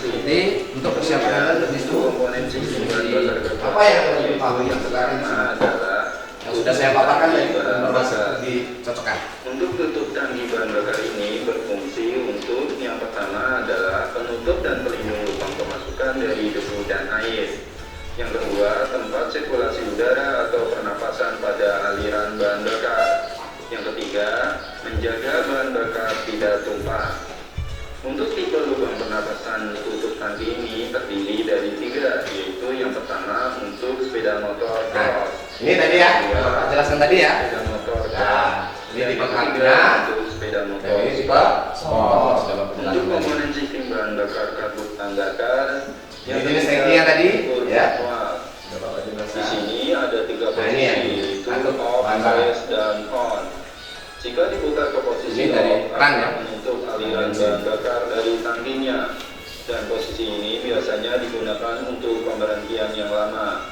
Jadi untuk persiapan Anda lebih komponen sistem bahan bakar apa yang Anda dipahami sekarang di sini? adalah Yang sudah saya paparkan tadi informasi dicocokkan. untuk tutup tangki bahan bakar ini berfungsi untuk yang pertama adalah penutup dan pelindung lubang pemasukan dari debu dan air. Yang kedua, tempat sirkulasi udara atau pernapasan pada aliran bahan bakar. Yang ketiga, menjaga bahan bakar tidak tumpah. Untuk tipe lubang pernapasan tutup tangki ini terdiri dari 3, yaitu yang pertama untuk sepeda motor Nah, cross. ini tadi ya, Bapak jelaskan tadi ya. Sepeda motor Nah, ini yang tipe ketiga tangkinya. untuk sepeda Dan motor. ini tipe sport. Sudah Bapak Untuk jelaskan tadi. komponen sistem bahan bakar karbut bakar Ini jenis tangkinya tadi, ya. Sudah Bapak Di jelaskan. sini ada 3 Nah, ini posisi, yang yaitu karbut off, bahan bakar. race, dan on. Jika diputar ke posisi Ini dari off, ran ya. akan menutup aliran Bensin. bahan bakar dari tangkinya. Dan posisi ini biasanya digunakan untuk pemberhentian yang lama.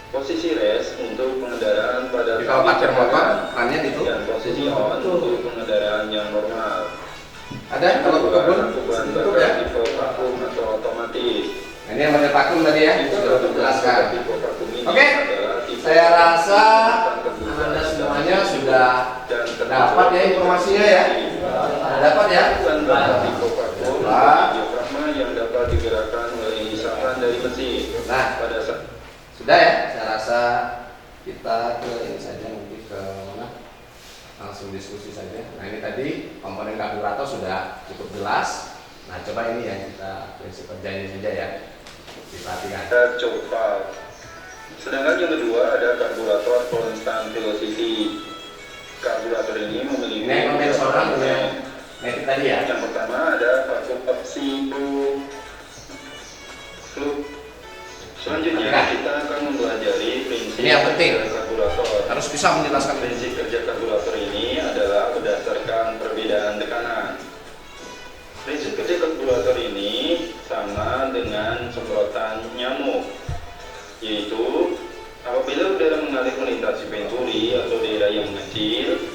Posisi race untuk pengendaraan pada Jadi kalau tangki parkir motor, cadangan. rannya ditutup. Dan posisi on untuk pengendaraan yang normal. Ada kalau ke kebun bahan tutup bakar ya. tipe vakum atau otomatis. Nah, ini yang model vakum tadi ya, sudah Bapak jelaskan. Tipe vakum ini Oke, adalah tipe saya rasa kebutuhan Anda semuanya sudah dan dapat ya informasinya ya. Dapat ya. bahan bakar tipe vakum Dapat. diafragma yang dapat digerakkan oleh isapan dari mesin. Nah, Pada saat sudah ya, saya rasa kita ke ini saja, mungkin ke mana? Langsung diskusi saja. Nah, ini tadi komponen karburator sudah cukup jelas. Nah, coba ini yang kita prinsip kerjanya saja ya. Diperhatikan. choke valve. Sedangkan yang kedua ada karburator constant velocity. Karburator ini memiliki Ini yang konvensional, ini yang Itu tadi ya. Yang pertama ada opsi fluk. Selanjutnya kita akan mempelajari prinsip Ini yang penting. kerja karburator. Harus bisa menjelaskan. Prinsip kerja karburator ini adalah berdasarkan perbedaan tekanan. Prinsip kerja karburator ini sama dengan semprotan nyamuk, yaitu apabila udara mengalir melintasi venturi atau daerah yang mengecil,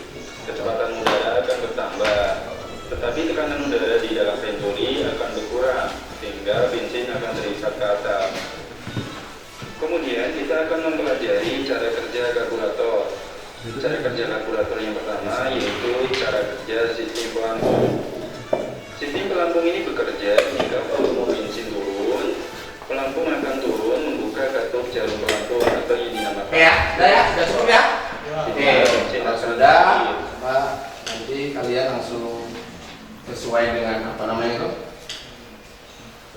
kecepatan udara akan bertambah, tetapi tekanan udara di dalam venturi akan berkurang, sehingga bensin akan terisap ke atas. Kemudian kita akan mempelajari cara kerja karburator. Cara kerja karburator yang pertama yaitu cara kerja sistem pelampung. Sistem pelampung ini bekerja jika volume bensin turun, pelampung akan turun membuka katup jarum pelampung atau yang dinamakan. Sudah cukup ya. Oke, Bensin kalau akan sudah, mengalir. Pak, nanti kalian langsung sesuai dengan apa namanya itu?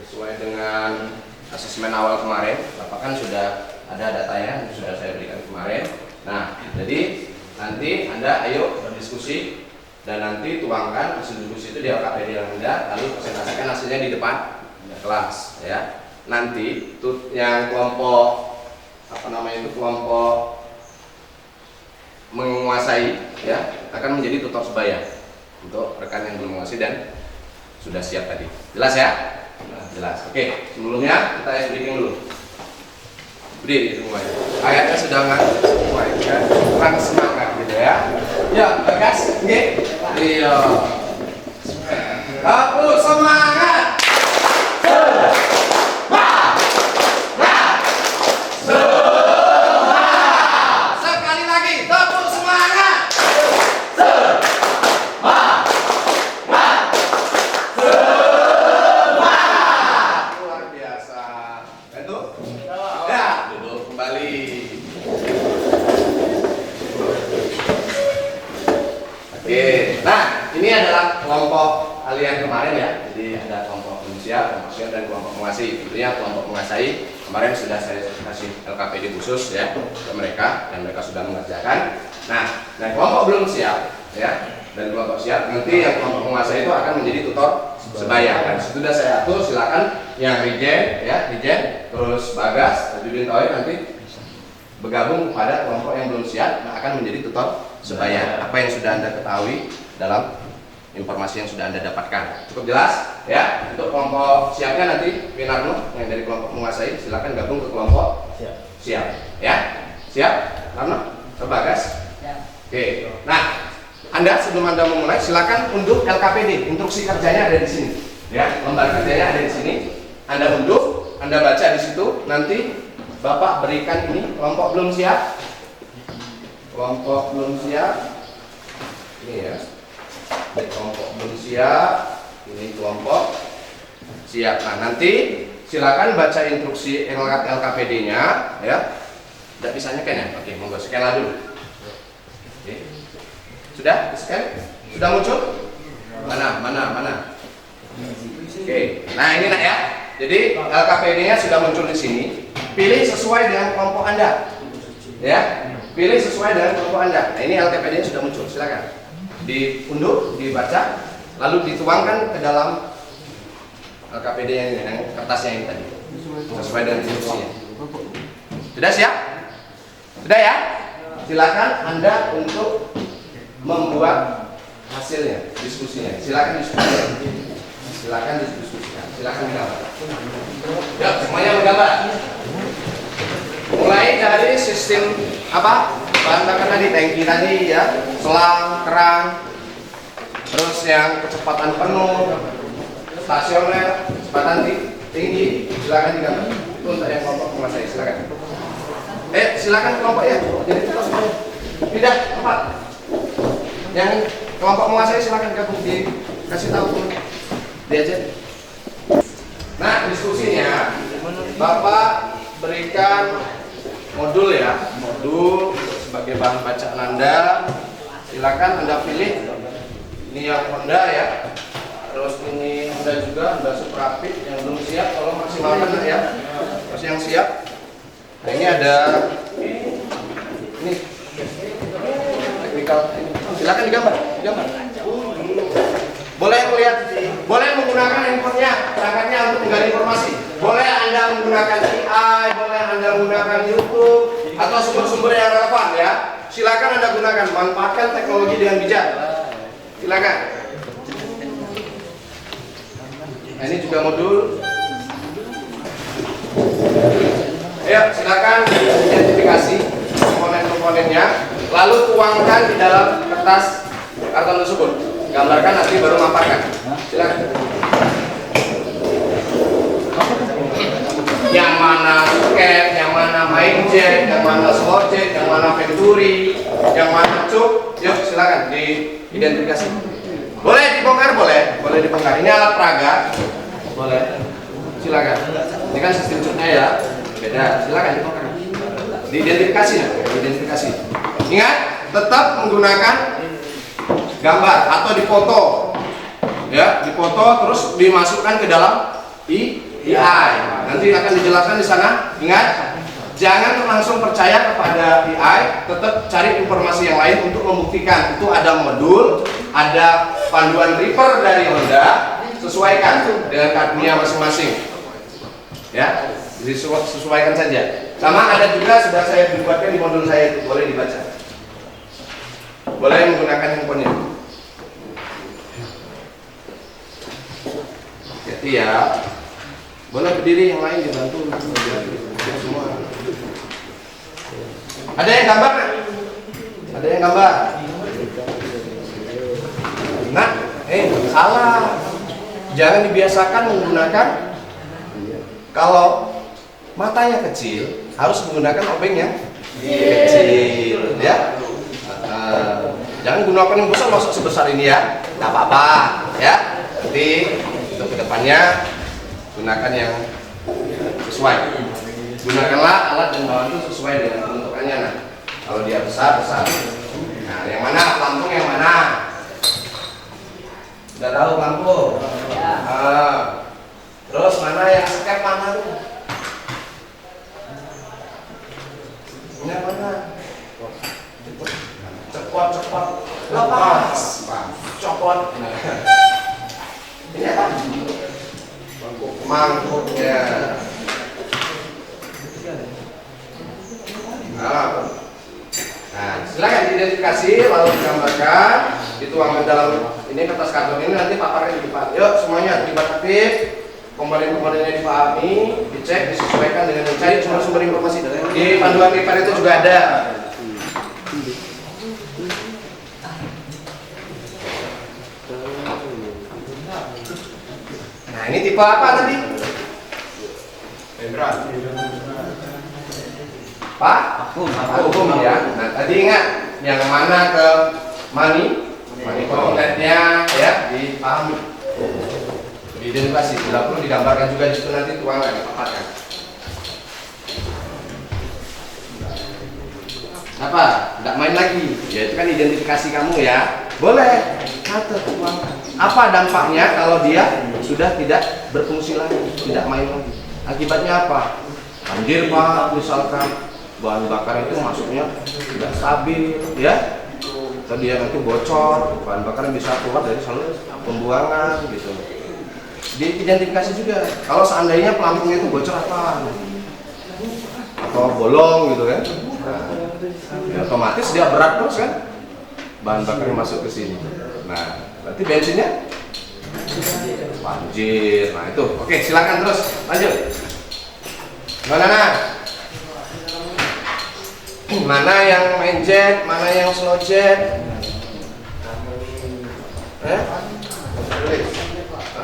Sesuai dengan asesmen awal kemarin, Bapak kan sudah ada datanya, sudah saya berikan kemarin. Nah, jadi nanti Anda ayo berdiskusi dan nanti tuangkan hasil diskusi itu di LKPD yang Anda, lalu presentasikan hasilnya di depan kelas, ya. Nanti itu yang kelompok apa namanya itu kelompok menguasai, ya, akan menjadi tutor sebaya untuk rekan yang belum menguasai dan sudah siap tadi. Jelas ya? Jelas. Oke, sebelumnya kita ice breaking dulu. Berdiri semuanya. Ayatnya sudah ngantuk semua ya. Kurang semangat gitu ya. Ya, Bagas. Oke. Iya. Aku semangat. Sekali lagi, tepuk semangat. Luar biasa. Itu? Ya, duduk kembali. Oke, nah ini adalah kelompok kalian kemarin ya. Jadi ada kelompok manusia, kelompok siap dan kelompok menguasai. Tentunya kelompok menguasai kemarin sudah saya kasih LKPD khusus ya ke mereka dan mereka sudah mengerjakan. Nah, kelompok belum siap ya dan kelompok siap nanti yang kelompok menguasai itu akan menjadi tutor sebaya. Dan sudah saya atur silakan yang Rijen ya, Rijen terus Bagas, Tajudin Tauhid nanti bergabung pada kelompok yang belum siap akan menjadi tutor sebaya. Apa yang sudah Anda ketahui dalam informasi yang sudah Anda dapatkan. Cukup jelas ya. Untuk kelompok siapnya nanti Winarno yang dari kelompok menguasai silakan gabung ke kelompok siap ya. Siap? Narno? Bagas? Oke. Nah, Anda sebelum Anda memulai silakan unduh LKPD. Instruksi kerjanya ada di sini. Ya, lembar kerjanya ada di sini. Anda unduh, Anda baca di situ. Nanti Bapak berikan ini kelompok belum siap. Kelompok belum siap. Ini ya. Ini kelompok belum siap. Ini kelompok siap. Nah, nanti silakan baca instruksi LKPD-nya ya. Tidak bisa nyekan ya? Oke, monggo scan dulu. Oke. Sudah di-scan? Sudah muncul? Mana? Oke. Nah, ini nak ya. Jadi LKPD-nya sudah muncul di sini. Pilih sesuai dengan kelompok Anda. Ya. Pilih sesuai dengan kelompok Anda. Nah, ini LKPD-nya sudah muncul. Silakan. Diunduh, dibaca, lalu dituangkan ke dalam LKPD yang kertasnya ini tadi. Sesuai dengan instruksinya. Sudah siap? Sudah ya? Silakan Anda untuk membuat hasilnya, diskusinya. Silakan diskusikan. Silakan diskusikan. Silakan menggambar. Ya, semuanya menggambar. Mulai dari sistem apa? Bahan bakar tadi, tangki tadi ya, selang, keran, terus yang kecepatan penuh, stasioner, kecepatan tinggi. Silakan digambar. Itu untuk yang kelompok menguasai. Silakan. Silakan kelompok ya. Jadi kita semuanya pindah tempat. Yang kelompok menguasai silakan gabung, dikasih tahu diajar. Nah, diskusinya Bapak berikan modul ya, modul sebagai bahan bacaan Anda. Silakan Anda pilih. Ini yang Honda ya. Terus ini Honda juga, Honda Suprapit yang belum siap, tolong maksimalkan ya. Terus yang siap. Nah, ini ada ini teknikal. Silakan digambar. Boleh melihat, boleh menggunakan handphonenya, perangkatnya untuk menggali informasi. Boleh Anda menggunakan AI, boleh Anda menggunakan YouTube atau sumber-sumber yang relevan ya. Silakan Anda gunakan, manfaatkan teknologi dengan bijak. Silakan. Nah, ini juga modul. Ayo, silakan identifikasi komponen-komponennya, lalu tuangkan di dalam kertas karton tersebut. Gambarkan nanti baru maparkan. Silakan. Yang mana soket, yang mana main jet, yang mana slow jet, yang mana venturi, yang mana cuk. Yuk, silakan diidentifikasi. Boleh dibongkar, boleh dibongkar. Ini alat peraga, boleh. Silakan. Ini kan sistem cuknya ya, beda. Silakan dibongkar. Diidentifikasi, identifikasi. Ingat, tetap menggunakan gambar atau difoto, ya, difoto terus dimasukkan ke dalam AI. Nanti akan dijelaskan di sana. Ingat, jangan langsung percaya kepada AI, tetap cari informasi yang lain untuk membuktikan. Itu ada modul, ada panduan reaper dari Honda, sesuaikan dengan kartunya masing-masing. Ya, disesuaikan saja. Sama ada juga sudah saya buatkan di modul saya itu, boleh dibaca. Boleh menggunakan handphonenya. Jadi ya, boleh berdiri, yang lain dibantu biar semua. Ada yang gambar nggak? Ada yang gambar? Nah, salah. Jangan dibiasakan menggunakan. Kalau matanya kecil, harus menggunakan obeng yang kecil, ya. Jangan gunakan yang besar, masuk sebesar ini ya. Nggak apa-apa, ya. Nanti untuk kedepannya gunakan yang sesuai. Gunakanlah alat dan bahan itu sesuai dengan bentukannya. Nah, kalau dia besar. Nah, yang mana pelampung yang mana? Sudah tahu pelampung? Terus mana yang skep mana tuh? Ini mana? Cepat. Lepas. Copot. Ini apa? Mangkuknya. Nah, silakan diidentifikasi lalu digambarkan, dituangkan dalam ini kertas karton ini, nanti paparnya di depan. Yuk semuanya terlibat aktif, komponen-komponennya dipahami, dicek, disesuaikan dengan mencari sumber-sumber informasi. Di panduan repair itu juga ada. Nah, ini tipe apa tadi? Pak? Vakum ya. Nah, tadi ingat yang mana ke money outletnya ya, dipahami. Diidentifikasi, tidak perlu digambarkan juga di situ, nanti tuangkan, paparkan. Apa? Tidak main lagi. Ya itu kan identifikasi kamu ya. Boleh. Catat, tuangkan. Apa dampaknya kalau dia sudah tidak berfungsi lagi, tidak main lagi? Akibatnya apa? Banjir Pak, misalkan bahan bakar itu masuknya tidak stabil, ya. Atau dia nanti bocor, bahan bakar bisa keluar dari saluran pembuangan gitu. Diidentifikasi juga. Kalau seandainya pelampungnya itu bocor apa? Atau bolong gitu kan? Nah, ya otomatis dia berat terus kan? Bahan bakarnya masuk ke sini. Nah, berarti bensinnya banjir. Nah itu, oke silakan terus lanjut. Mana yang main jet, mana yang slow jet?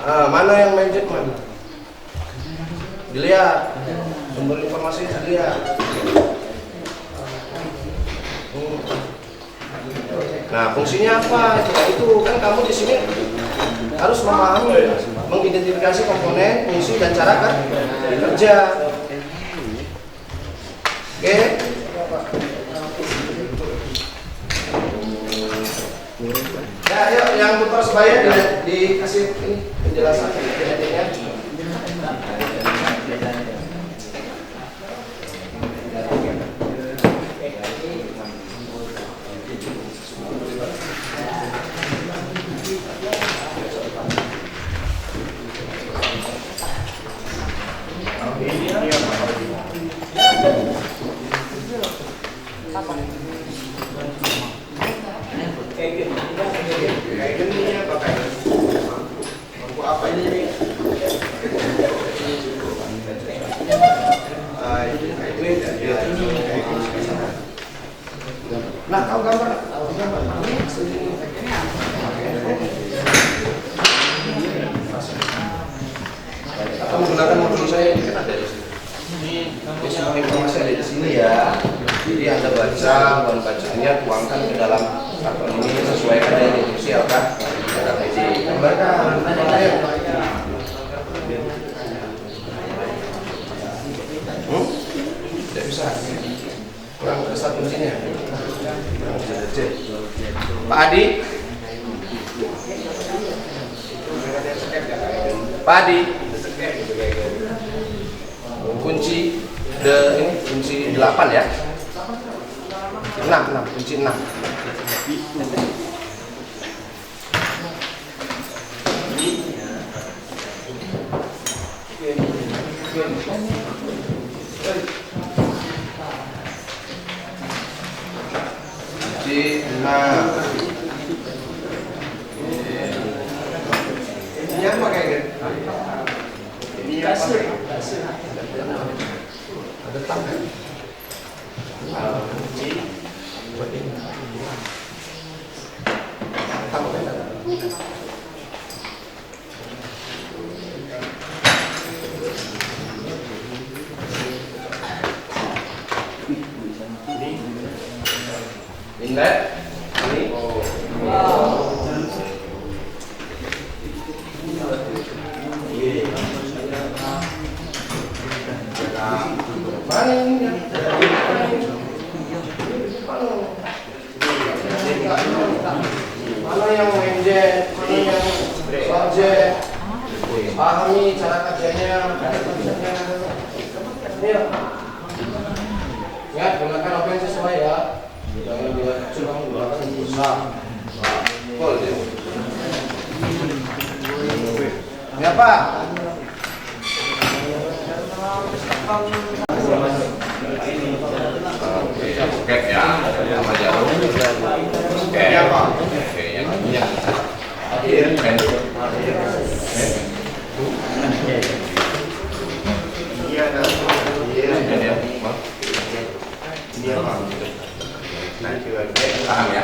Mana yang main jet mana? Dilihat, sumber informasi dilihat. Nah, fungsinya apa? Itu kan kamu di sini harus memahami, mengidentifikasi komponen, fungsi dan cara kerja. Oke. Ya, ayo yang putar sebaya dikasih ini penjelasan penjelasannya. Nah, tahu gambar? Atau menggunakan modul saya ini kan ada di sini. Ini semua informasi ada di sini ya. Jadi Anda baca, bahan bacaannya tuangkan ke dalam karton ini sesuaikan dengan instruksi apa kata PJ. Gambarkan. Tidak bisa. Kurang besar kuncinya. Pak Adi. Pak Adi. Kunci ini kunci 8 ya. 6 kunci 6. Kunci 6. Ini apa kayak gitu? Ini apa? Ada tang kan? Kunci buat ini. Tang kan ada. Inlet ini. Mana yang menjet, mana yang subjek, pahami cara kerjanya, ya gunakan apa yang sesuai ya, jangan bila cuma menggunakan susah. Boleh. Ini apa? Skep ya, sama jarum. Skep apa? Oke, yang ini yang pen. Iya ada. Iya ada. Ini apa? Nanti lagi. Paham ya?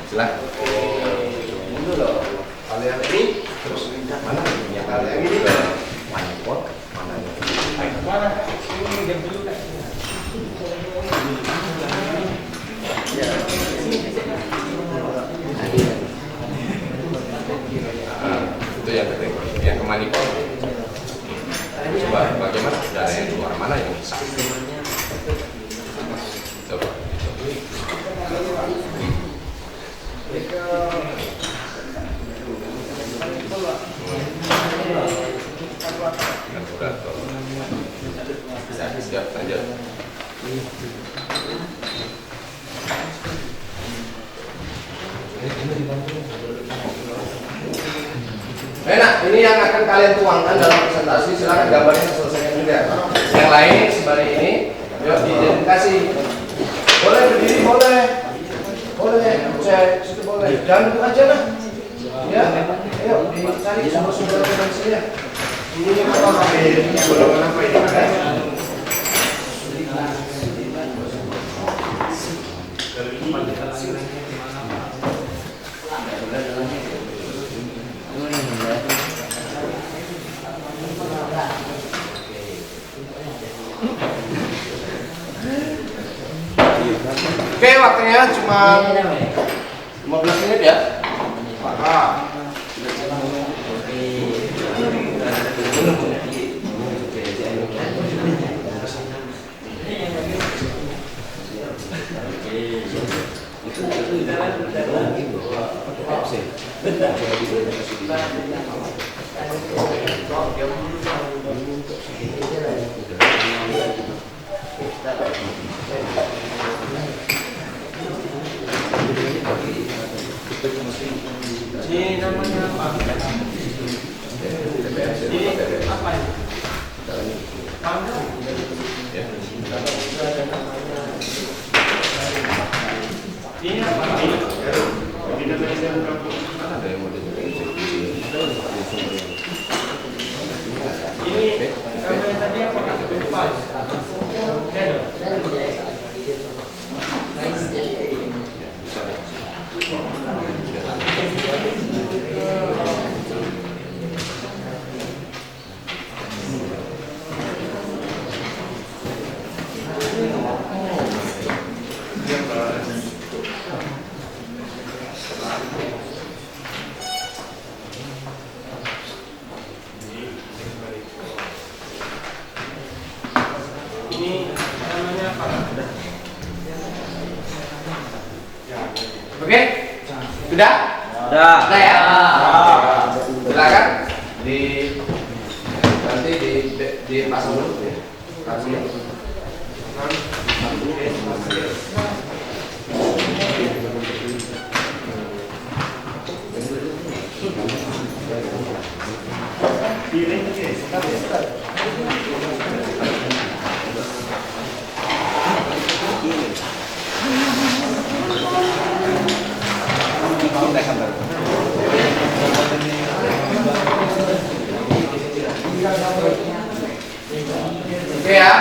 Silakan. Ini loh. Kalau yang ini terus mana? Yang kalau yang ini mana pot? Mana? Mana? Ini jam dulu kan. Itu yang ketiga, yang ke manipul. Coba bagaimana udara yang keluar mana yang bisa? Coba. Siap, lanjut. Enak, ini yang akan kalian tuangkan dalam presentasi. Silakan gambarnya selesaikan juga. Yang lain sembari ini, yuk diidentifikasi. Boleh berdiri, boleh, cek situ boleh. Jangan duduk aja lah. Ya, ayo dicari sumber-sumber referensinya. Ini apa? Golongan apa ini? Oke, waktunya cuma 15 menit ya. Maka ini namanya apa? Ini apa ini? Ya. Ada yang mau Ini kamera tadi apa? Pas. Ini namanya apa? Oke? Sudah? Dah. Sudah ya? Silakan nanti dipasang dulu ya. Kasih. Oke ya.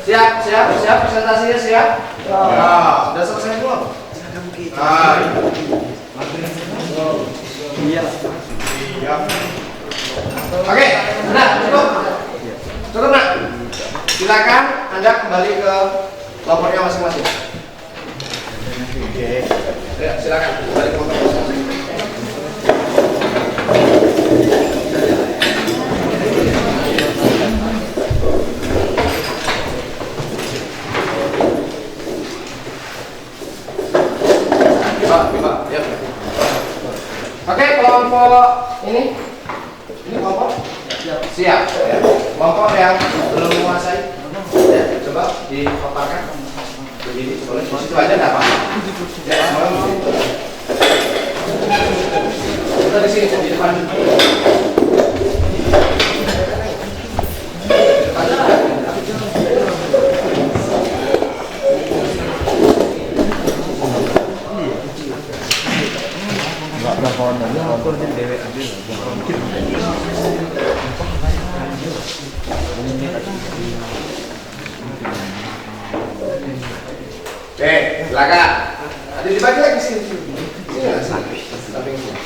Siap presentasinya siap. Nah, sudah selesai belum? Iya. Oke, nah cukup nak. Silakan Anda kembali ke kelompoknya masing-masing. Ya, silakan kembali ke kelompok masing-masing. Ya. Oke, kelompok ini kelompok siap. Ya. Kelompok yang belum menguasai, ya, coba dipaparkan begini. Boleh di situ aja nggak apa-apa. Ya, kita di sini di depan. Oke, silakan. Nanti dibagi lagi sini. Sini nggak sini? Samping sini.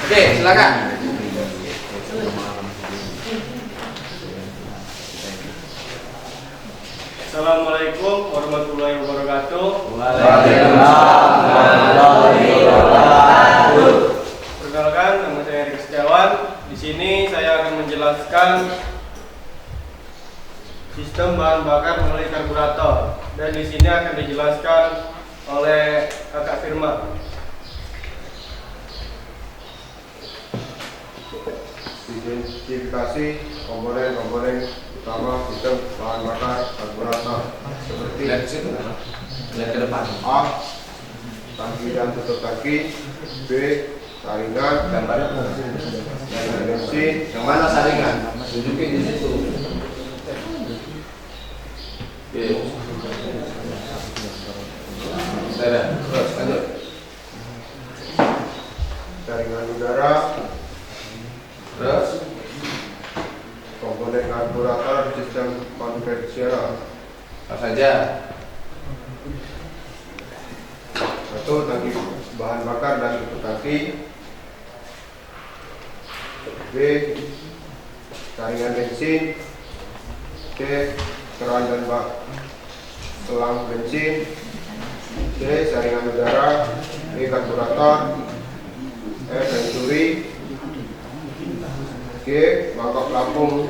Oke, silakan. Assalamualaikum warahmatullahi wabarakatuh. Perkenalkan, nama saya Erik Setiawan. Di sini saya akan menjelaskan sistem bahan bakar melalui karburator, dan di sini akan dijelaskan oleh Kakak Firman. Identifikasi komponen-komponen utama sistem bahan bakar karburator seperti Lihat ke situ. Lihat ke depan. A. Tangki dan tutup tangki. B. Saringan. Gambarnya Dan bensin. yang mana saringan? Tunjukin di situ. Oke. Sudah. Terus lanjut. Saringan udara. Terus Komponen karburator sistem konvensional. apa saja? Satu, tangki bahan bakar dan tutup tangki. B. Saringan bensin. C. Keran dan bak selang bensin. D. Saringan udara. E. Karburator. F. Venturi. G. Mangkok pelampung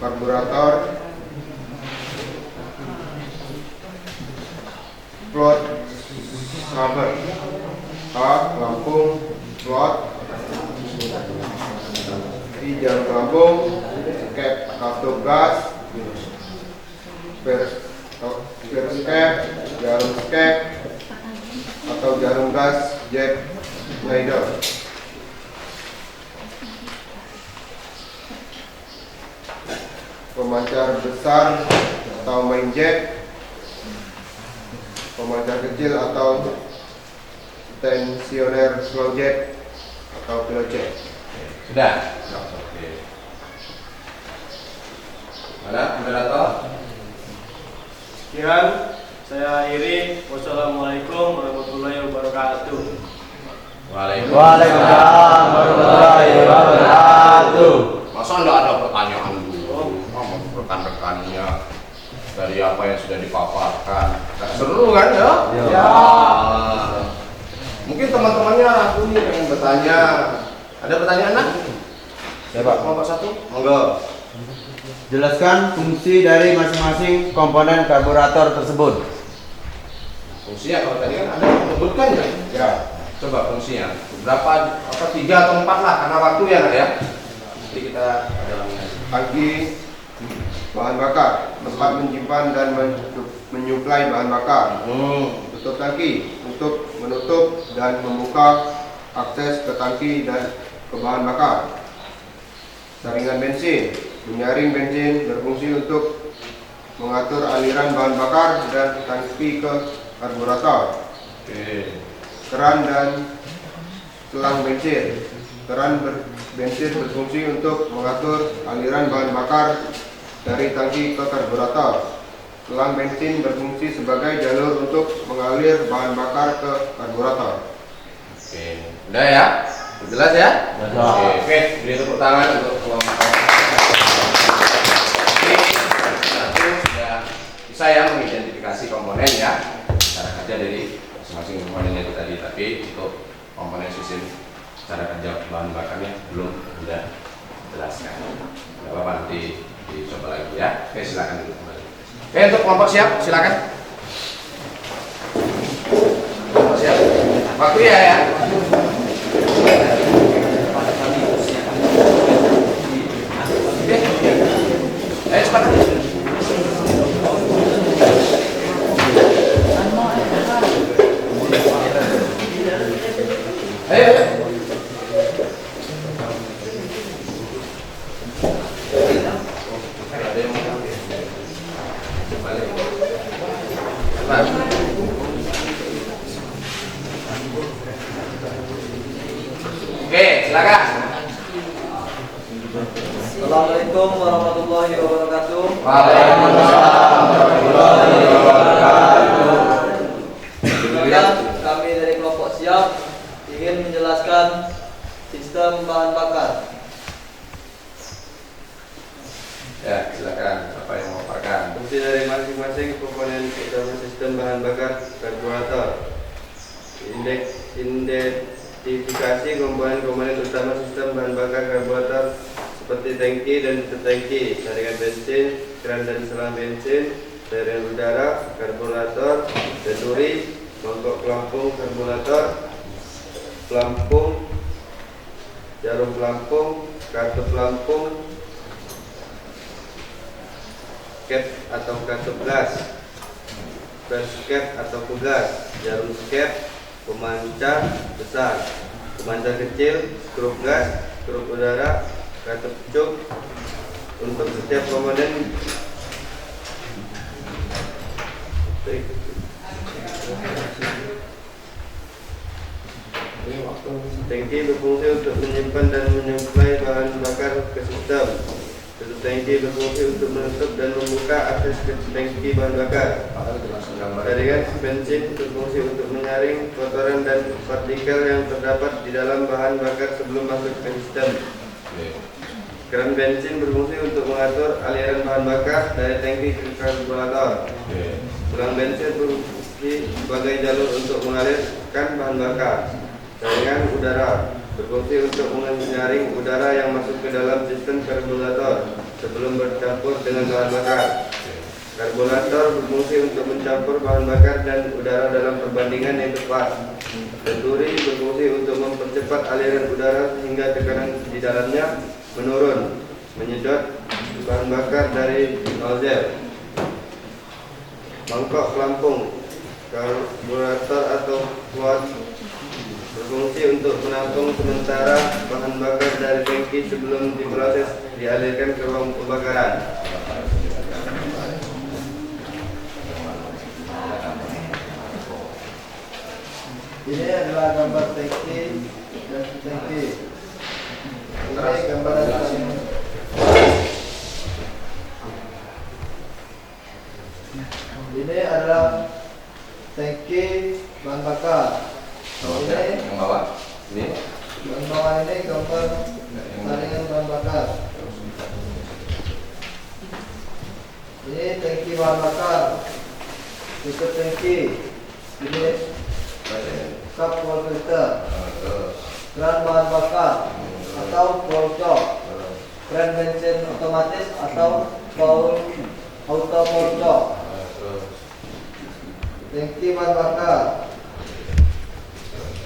karburator. Plot cover. A. Pelampung plot. I. Jarum pelampung. Cap kartu gas. Skep, jarum skep atau jarum gas Jack Schneider. Pemancar besar atau main jet. pemancar kecil atau tensioner slow jet atau pilot jet. Sudah? Oke. Mana moderator? Sekian saya akhiri. Wassalamualaikum warahmatullahi wabarakatuh. Waalaikumsalam warahmatullahi wabarakatuh. Masa enggak ada pertanyaan dulu? Rekan-rekannya dari apa yang sudah dipaparkan. Nah, seru kan ya? Ya. Mungkin teman-temannya aku nih pengen bertanya. Ada pertanyaan nak? Siapa? Kelompok 1? Monggo. Jelaskan fungsi dari masing-masing komponen karburator tersebut. Fungsinya kalau tadi kan ada menyebutkan ya? Ya. Coba fungsinya. Berapa? 3 atau 4 lah karena waktu ya nak ya. Jadi kita ada Tangki bahan bakar, tempat menyimpan dan menyuplai bahan bakar. Tutup tangki untuk menutup dan membuka akses ke tangki dan ke bahan bakar. Saringan bensin, menyaring bensin berfungsi untuk mengatur aliran bahan bakar dan tangki ke karburator. Keran dan selang bensin. Keran bensin berfungsi untuk mengatur aliran bahan bakar dari tangki ke karburator. Selang bensin berfungsi sebagai jalur untuk mengalir bahan bakar ke karburator. Oke, udah ya? Jelas ya? Oke, beri tepuk tangan untuk kelompok. Oke, satu sudah bisa ya mengidentifikasi komponen ya. Cara kerja dari masing-masing komponennya itu tadi, tapi untuk komponen sistem cara kerja bahan bakarnya belum sudah jelaskan. Tidak apa-apa, nanti dicoba lagi ya. Oke, silakan dulu kembali. Oke, untuk kelompok siap, silakan. Kelompok siap. Waktu ya. Ayo cepat. Ayo. Oke, silakan. Assalamualaikum warahmatullahi wabarakatuh. Waalaikumsalam warahmatullahi wabarakatuh. Sebelumnya kami dari kelompok siap ingin menjelaskan sistem bahan bakar. Ya, silakan. Apa yang mau paparkan? Fungsi dari masing-masing komponen utama sistem bahan bakar karburator. Identifikasi komponen-komponen utama sistem bahan bakar karburator seperti tangki dan tutup tangki, saringan bensin, keran dan selang bensin, saringan udara, karburator, duri, mangkok pelampung karburator, pelampung, jarum pelampung, kartu pelampung, cap atau kartu gas, flash cap atau pegas, jarum cap, pemancar besar, pemancar kecil, skrup gas, skrup udara, kartu pucuk. Untuk setiap komponen tangki berfungsi untuk menyimpan dan menyuplai bahan bakar ke sistem. Tutup tangki berfungsi untuk menutup dan membuka akses ke tangki bahan bakar. Saringan bensin berfungsi untuk menyaring kotoran dan partikel yang terdapat di dalam bahan bakar sebelum masuk ke sistem. Keran bensin berfungsi untuk mengatur aliran bahan bakar dari tangki ke karburator. Selang bensin berfungsi sebagai jalur untuk mengalirkan bahan bakar. Saringan udara berfungsi untuk menyaring udara yang masuk ke dalam sistem karburator sebelum bercampur dengan bahan bakar. Karburator berfungsi untuk mencampur bahan bakar dan udara dalam perbandingan yang tepat. Duri berfungsi untuk mempercepat aliran udara sehingga tekanan di dalamnya menurun, menyedot bahan bakar dari nozzle. Mangkok pelampung karburator atau kuat berfungsi untuk menampung sementara bahan bakar dari tangki sebelum diproses dialirkan ke ruang pembakaran. Ini adalah gambar tangki dan tangki. Ini gambaran ini adalah tangki bahan bakar. Ini yang bawah. Ini. yang bawah ini gambar saringan bahan bakar. Ini tangki bahan bakar. Tutup tangki. Ini cup fuel filter. Keran bahan bakar atau fuel job. Keran bensin otomatis atau fuel auto fuel job. Tangki bahan bakar.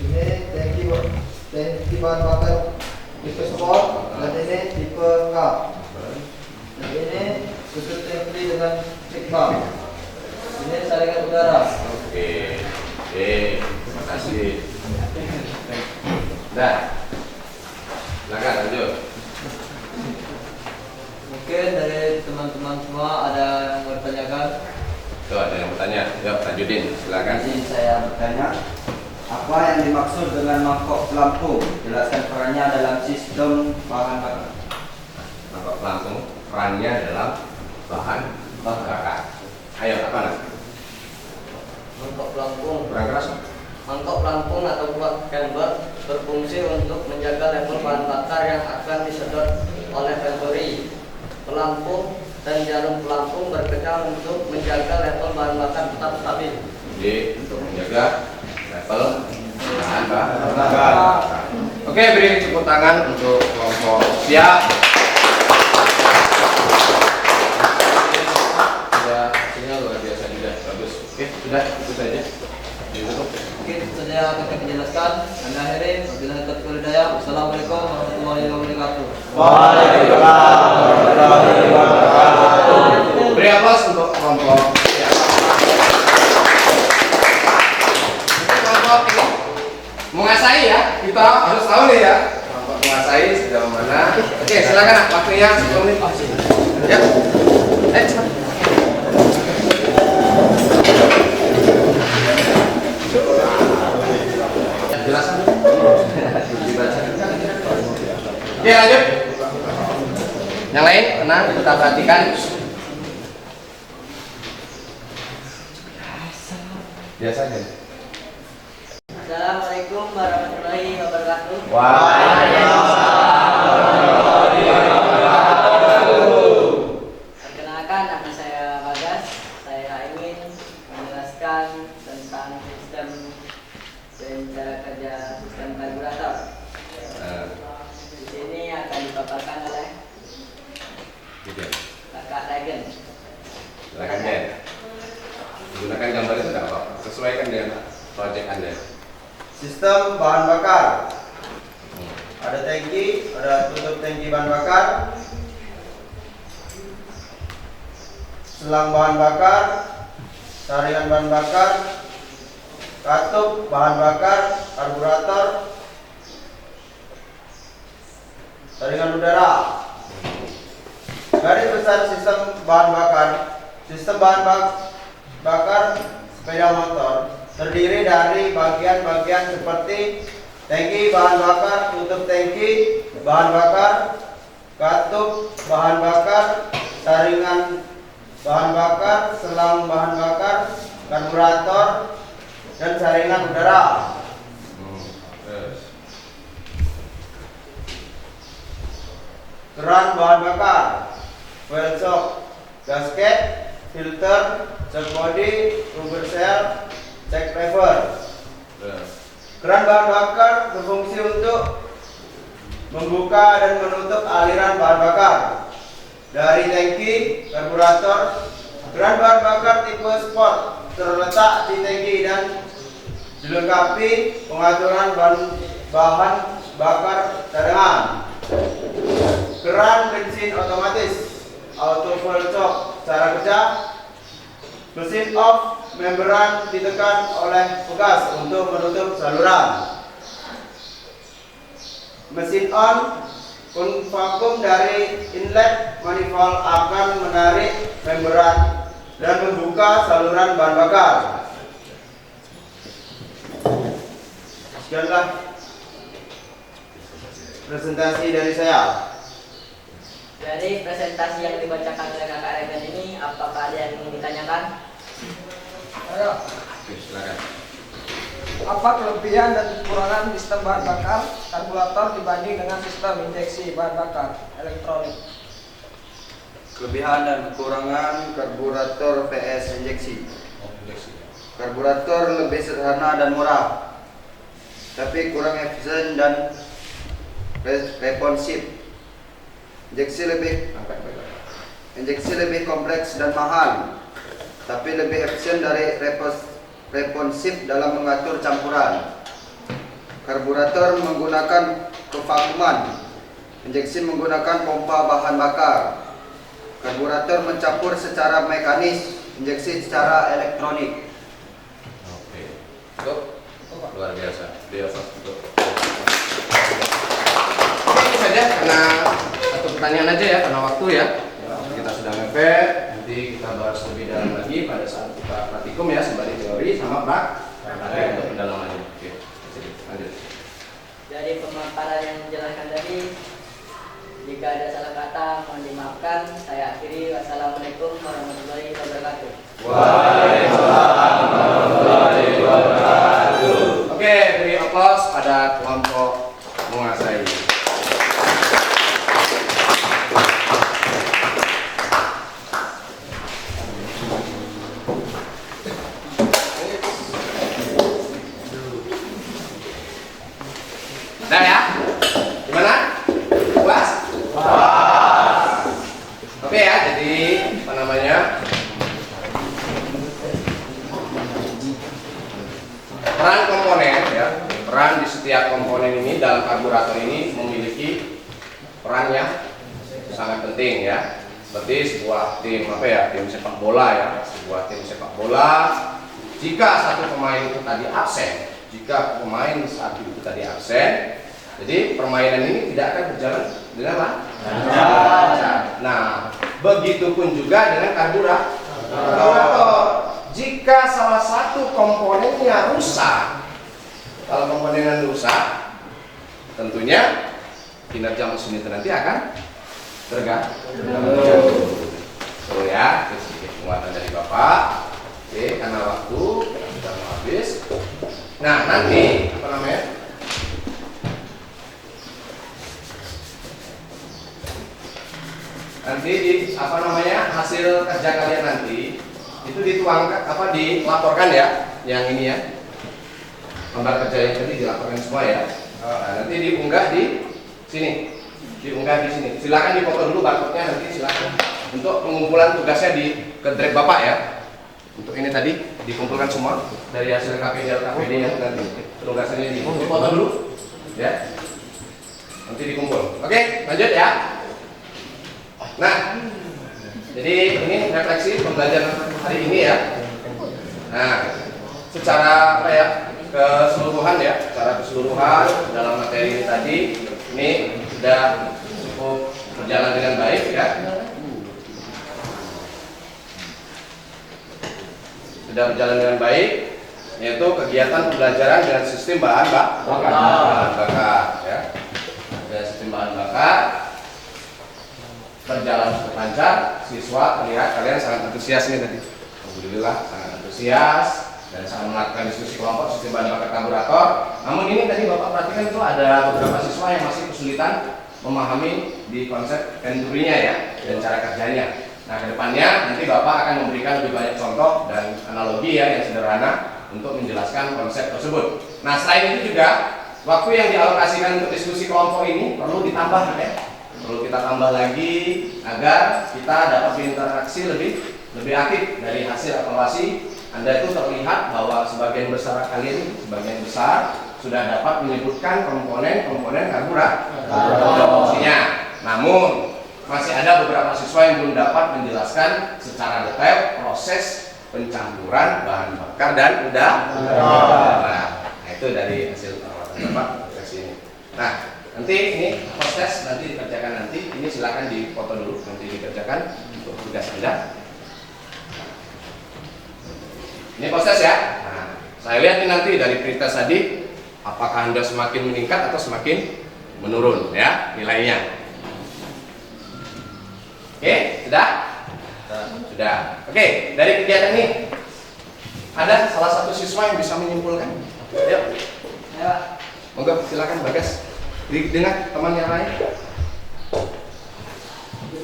Ini tangki bahan bakar tipe sport dan ini tipe cup. Dan ini tutup tangki dengan check valve. Ini saringan udara. Oke. Terima kasih. Dah. Silakan lanjut. Mungkin dari teman-teman semua ada yang bertanyakan. Tuh ada yang bertanya. Yuk lanjutin. Silakan. Izin saya bertanya, apa yang dimaksud dengan mangkok pelampung? Jelaskan perannya dalam sistem bahan bakar. Mangkok pelampung perannya dalam bahan bakar. Ayo apa nak? Mangkok pelampung. Kurang keras? Mangkok pelampung atau buat chamber berfungsi untuk menjaga level bahan bakar yang akan disedot oleh pemberi. Pelampung dan jarum pelampung bekerja untuk menjaga level bahan bakar tetap stabil. Jadi untuk menjaga level bahan bakar. Oke, beri tepuk tangan untuk kelompok siap. Sudah hasilnya luar biasa juga, bagus. Oke, sudah itu saja. Ditutup. Mungkin saja akan kami jelaskan. Dan akhirnya, wabillahi taufiq wal hidayah. Wassalamualaikum warahmatullahi wabarakatuh. Waalaikumsalam warahmatullahi wabarakatuh. Beri aplaus untuk kelompok siap. Untuk kelompok ini menguasai ya, kita harus tahu nih ya. Kelompok menguasai sejauh mana. Oke, silakan waktunya 10 menit. Ya. Cepat. Jelasan. Dibaca. Oke, lanjut. Yang lain, tenang, kita perhatikan. Biasa aja. Assalamualaikum warahmatullahi wabarakatuh. Perkenalkan, nama saya Bagas. Saya ingin menjelaskan tentang sistem dan cara kerja sistem karburator. Di sini akan dipaparkan oleh Gitu. Kakak Regen. Silakan Den. Gunakan gambar itu tidak apa, sesuaikan dengan project Anda. Sistem bahan bakar. Ada tangki, ada tutup tangki bahan bakar, selang bahan bakar, saringan bahan bakar, katup bahan bakar, karburator, saringan udara. Garis besar sistem bahan bakar. Sistem bahan bakar sepeda motor terdiri dari bagian-bagian seperti tangki bahan bakar, tutup tangki bahan bakar, katup bahan bakar, saringan bahan bakar, selang bahan bakar, karburator, dan saringan udara. Keran bahan bakar, fuel shock, gasket, filter, shock body, rubber cell, check lever. Keran bahan bakar berfungsi untuk membuka dan menutup aliran bahan bakar dari tangki karburator. Keran bahan bakar tipe sport terletak di tangki dan dilengkapi pengaturan bahan bakar cadangan. Keran bensin otomatis auto fuel shock, cara kerja mesin off, membran ditekan oleh pegas untuk menutup saluran. Mesin on, vakum dari inlet manifold akan menarik membran dan membuka saluran bahan bakar. Sekianlah presentasi dari saya. Dari presentasi yang dibacakan oleh Kakak Regen ini, apakah ada yang ingin ditanyakan? Ayo, Oke, silakan. apa kelebihan dan kekurangan sistem bahan bakar karburator dibanding dengan sistem injeksi bahan bakar elektronik? Kelebihan dan kekurangan karburator VS injeksi. Karburator lebih sederhana dan murah, tapi kurang efisien dan responsif. Injeksi lebih kompleks dan mahal, tapi lebih efisien dari responsif dalam mengatur campuran. Karburator menggunakan kevakuman, injeksi menggunakan pompa bahan bakar. Karburator mencampur secara mekanis, injeksi secara elektronik. Oke. Cukup? Luar biasa. Cukup. Oke, itu saja karena satu pertanyaan aja ya, karena waktu ya. Kita sudah mepet, nanti kita bahas lebih dalam lagi pada saat kita praktikum ya, sembari teori sama praktik untuk pendalamannya. Oke, jadi lanjut. Dari pemaparan yang dijelaskan tadi, jika ada salah kata mohon dimaafkan. Saya akhiri. Wassalamualaikum warahmatullahi wabarakatuh. Waalaikumsalam warahmatullahi wabarakatuh. Oke, beri aplaus pada kelompok menguasai. Udah ya? Gimana? Puas? Oke ya, jadi apa namanya? Peran komponen ya, peran di setiap komponen ini dalam karburator ini memiliki peran yang sangat penting ya. Seperti sebuah tim apa ya, tim sepak bola ya, sebuah tim sepak bola. Jika satu pemain itu tadi absen, jika pemain satu itu tadi absen, jadi permainan ini tidak akan berjalan dengan lancar. Nah, begitupun juga dengan karburator. Jika salah satu komponennya rusak, kalau komponennya rusak, tentunya kinerja mesin itu nanti akan terganggu. So ya, itu sedikit penguatan dari Bapak. Oke, karena waktu sudah mau habis. Nah, nanti apa namanya? Nanti di apa namanya hasil kerja kalian nanti itu dituangkan dilaporkan ya, yang ini ya, gambar kerja yang tadi dilaporkan semua ya. Nah, nanti diunggah di sini, silakan dipoto dulu barcode-nya, nanti silakan untuk pengumpulan tugasnya ke drive Bapak ya. Untuk ini tadi dikumpulkan semua dari hasil KPD yang nanti penugasannya dipoto dulu ya, nanti dikumpul. Oke, lanjut ya. Nah, jadi ini refleksi pembelajaran hari ini ya. Nah, secara apa ya, keseluruhan ya, secara keseluruhan dalam materi ini tadi ini sudah cukup berjalan dengan baik ya. Sudah berjalan dengan baik, yaitu kegiatan pembelajaran dengan sistem bahan bakar ya. Dengan sistem bahan bakar berjalan cukup lancar, siswa terlihat kalian sangat antusias ini tadi. Alhamdulillah sangat antusias dan sangat melakukan diskusi kelompok sistem bahan bakar karburator. Namun ini tadi Bapak perhatikan itu ada beberapa siswa yang masih kesulitan memahami di konsep venturinya ya dan cara kerjanya. Nah, kedepannya nanti Bapak akan memberikan lebih banyak contoh dan analogi ya yang sederhana untuk menjelaskan konsep tersebut. Nah, selain itu juga waktu yang dialokasikan untuk diskusi kelompok ini perlu ditambah ya. Perlu kita tambah lagi agar kita dapat berinteraksi lebih aktif. Dari hasil evaluasi Anda itu terlihat bahwa sebagian besar kalian, sebagian besar sudah dapat menyebutkan komponen karburator dan fungsinya. Namun masih ada beberapa siswa yang belum dapat menjelaskan secara detail proses pencampuran bahan bakar dan udara. Nah, itu dari hasil perawatan Bapak refleksi ini. Nah, nanti ini proses nanti dikerjakan nanti. Ini silakan dipoto dulu nanti dikerjakan untuk tugas Anda. Ini proses ya. Nah, saya lihat ini nanti dari pretest tadi Apakah Anda semakin meningkat atau semakin menurun ya nilainya? Oke, sudah? Sudah. Oke, dari kegiatan ini ada salah satu siswa yang bisa menyimpulkan? Ayo. Ya, Monggo silakan Bagas. Dengan teman yang lain.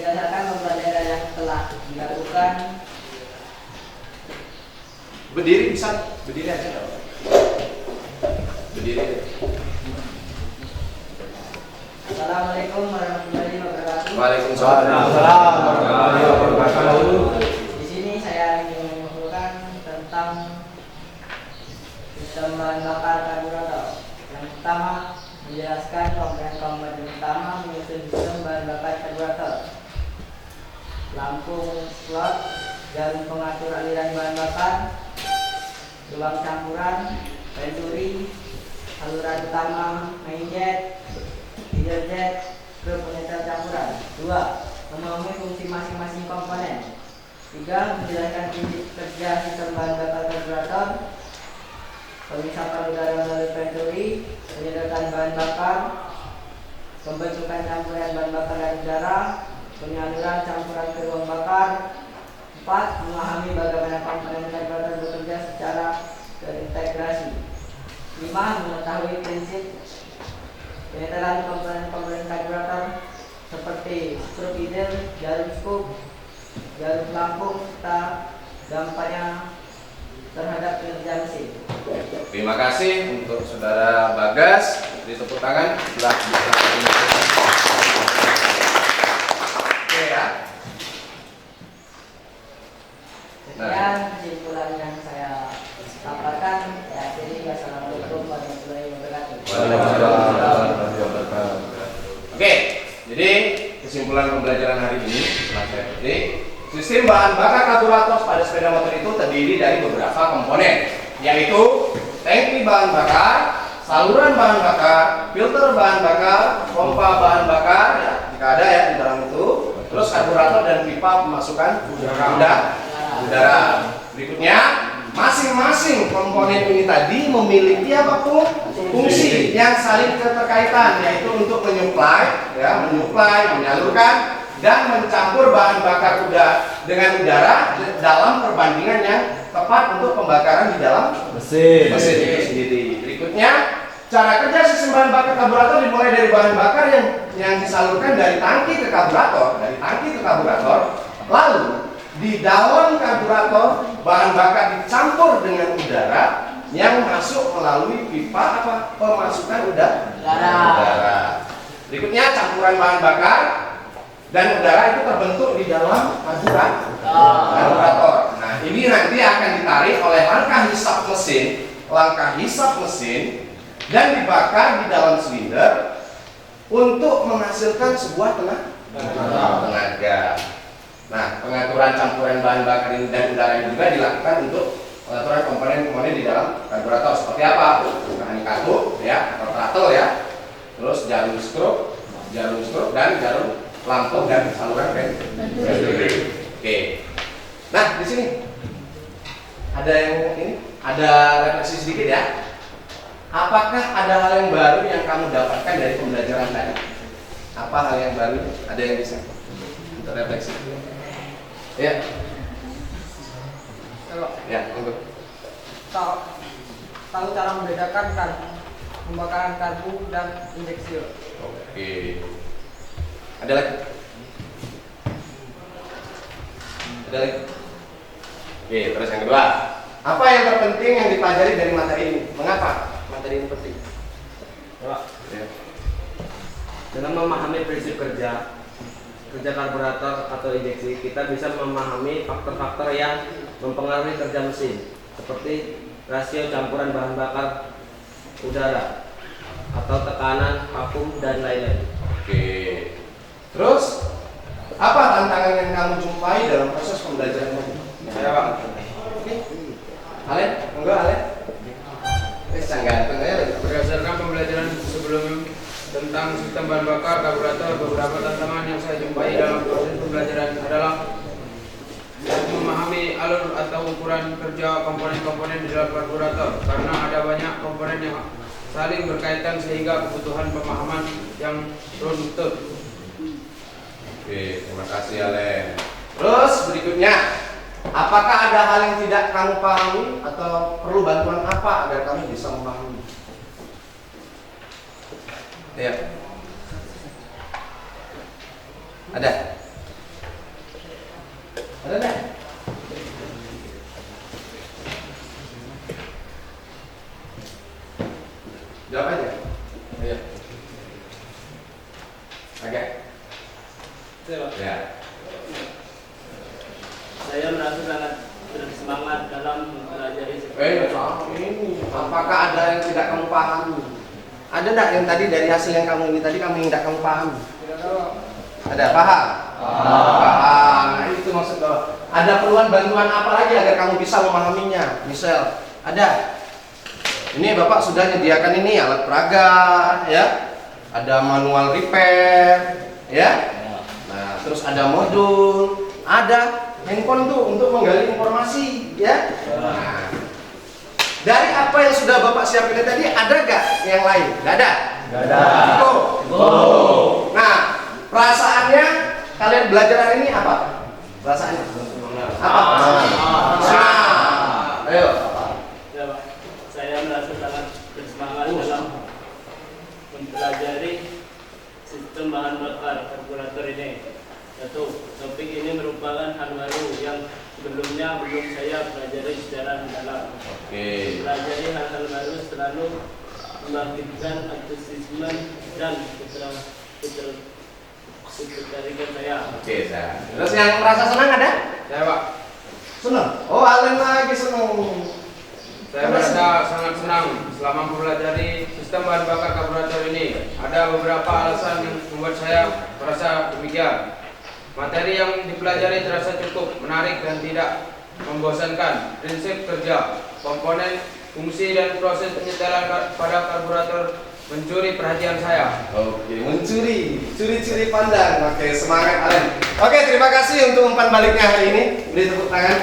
berdasarkan pembelajaran yang telah dilakukan, Berdiri bisa, berdiri aja. nggak apa-apa. Berdiri. Assalamualaikum warahmatullahi wabarakatuh. Waalaikumsalam. Di sini saya ingin mengumpulkan tentang sistem bahan bakar karburator. Yang pertama, menjelaskan komponen-komponen utama menyusun sistem bahan bakar karburator. Lampu slot, jarum pengatur aliran bahan bakar, ruang campuran, venturi, saluran utama, main jet, feeder jet, ke pengecer campuran. 2. Memenuhi fungsi masing-masing komponen. 3. Menjelaskan prinsip kerja sistem bahan bakar karburator, penghisapan udara melalui venturi, penyedotan bahan bakar, pembentukan campuran bahan bakar dan udara, penyaluran campuran ke ruang bakar. 4. Memahami bagaimana komponen karburator bekerja secara terintegrasi. 5. Mengetahui prinsip penyetelan komponen-komponen karburator seperti skru feeder, jarum scoop, jarum pelampung, serta dampaknya terhadap kinerja mesin. Terima kasih untuk saudara Bagas. Beri tepuk tangan. Oke ya. Sekian kesimpulan yang saya sampaikan. Ya, jadi wassalamualaikum warahmatullahi wabarakatuh. Oke, jadi kesimpulan pembelajaran hari ini setelah saya petik, sistem bahan bakar karburator pada sepeda motor itu terdiri dari beberapa komponen, yaitu tangki bahan bakar, saluran bahan bakar, filter bahan bakar, pompa bahan bakar, ya, jika ada ya di dalam itu, terus karburator dan pipa pemasukan udara. Berikutnya, masing-masing komponen ini tadi memiliki apapun fungsi yang saling keterkaitan, yaitu untuk menyuplai, menyalurkan dan mencampur bahan bakar dengan udara dalam perbandingan yang tepat untuk pembakaran di dalam mesin itu sendiri. Berikutnya, cara kerja sistem bahan bakar karburator dimulai dari bahan bakar yang disalurkan dari tangki ke karburator, lalu di dalam karburator bahan bakar dicampur dengan udara yang masuk melalui pipa pemasukan udara. Berikutnya, campuran bahan bakar dan udara itu terbentuk di dalam karburator. Nah, ini nanti akan ditarik oleh langkah hisap mesin dan dibakar di dalam silinder untuk menghasilkan sebuah tenaga. Nah, pengaturan campuran bahan bakar ini dan udara ini juga dilakukan untuk pengaturan komponen-komponen di dalam karburator seperti apa? Bahan katup ya, atau throttle ya. Terus jarum skru dan jarum pelampung dan saluran venturi. Oke. Nah, di sini ada refleksi sedikit ya. Apakah ada hal yang baru yang kamu dapatkan dari pembelajaran tadi? Apa hal yang baru? Ada yang bisa untuk refleksi? Ya. Ya, untuk tahu cara membedakan pembakaran karbu dan injeksi. Oke. Ada lagi? Oke, terus yang kedua. Apa yang terpenting yang dipelajari dari materi ini? Mengapa materi ini penting? Pak, Ya. dengan memahami prinsip kerja karburator atau injeksi, kita bisa memahami faktor-faktor yang mempengaruhi kerja mesin, seperti rasio campuran bahan bakar udara atau tekanan, vakum, dan lain-lain. Oke. Terus apa tantangan yang kamu jumpai dalam proses pembelajaran tadi? Saya Pak. Oke. Alen, enggak Alen? Ganteng ya. Berdasarkan pembelajaran sebelum tentang sistem bahan bakar karburator, beberapa tantangan yang saya jumpai dalam proses pembelajaran adalah memahami alur atau ukuran kerja komponen-komponen di dalam karburator, karena ada banyak komponen yang saling berkaitan sehingga kebutuhan pemahaman yang runtut. Oke, terima kasih Ale. Terus berikutnya, apakah ada hal yang tidak kamu pahami atau perlu bantuan apa agar kamu bisa memahami? Ya. Ada? Ada enggak? Jawab aja. Ayo. Agak. Ya. Saya merasa sangat bersemangat dalam mempelajari Ini. Apakah ada yang tidak kamu pahami? Ada enggak yang tadi dari hasil yang kamu ini tadi kamu tidak kamu pahami? Ada, paham? Paham. Nah, itu maksud bahwa ada perluan bantuan apa lagi agar kamu bisa memahaminya? Misal, ada. Ini Bapak sudah menyediakan ini alat peraga, ya. Ada manual repair, ya. Nah, terus ada modul, ada handphone tuh untuk menggali informasi, ya. Nah, dari apa yang sudah Bapak siapkan tadi, ada gak yang lain? Gak ada? Gak ada. Nah, perasaannya kalian belajar hari ini apa? Perasaannya? Apa? Nah, ayo. Saya merasa sangat bersemangat dalam mempelajari sistem bahan bakar karburator ini. Topik ini merupakan hal baru yang sebelumnya belum saya pelajari secara mendalam. Pelajari hal-hal baru selalu membangkitkan antusiasme dan ketertarikan saya. Oke, terus yang merasa senang ada? Saya Pak, Senang? Oh, Alen lagi senang. saya merasa sangat senang selama mempelajari sistem bahan bakar karburator ini. Ada beberapa alasan yang membuat saya merasa demikian. Materi yang dipelajari terasa cukup menarik dan tidak membosankan. Prinsip kerja, komponen, fungsi dan proses penyetelan pada karburator mencuri perhatian saya. Oke, curi pandang. Oke, semangat Alen. Oke, terima kasih untuk umpan baliknya hari ini. Beri tepuk tangan.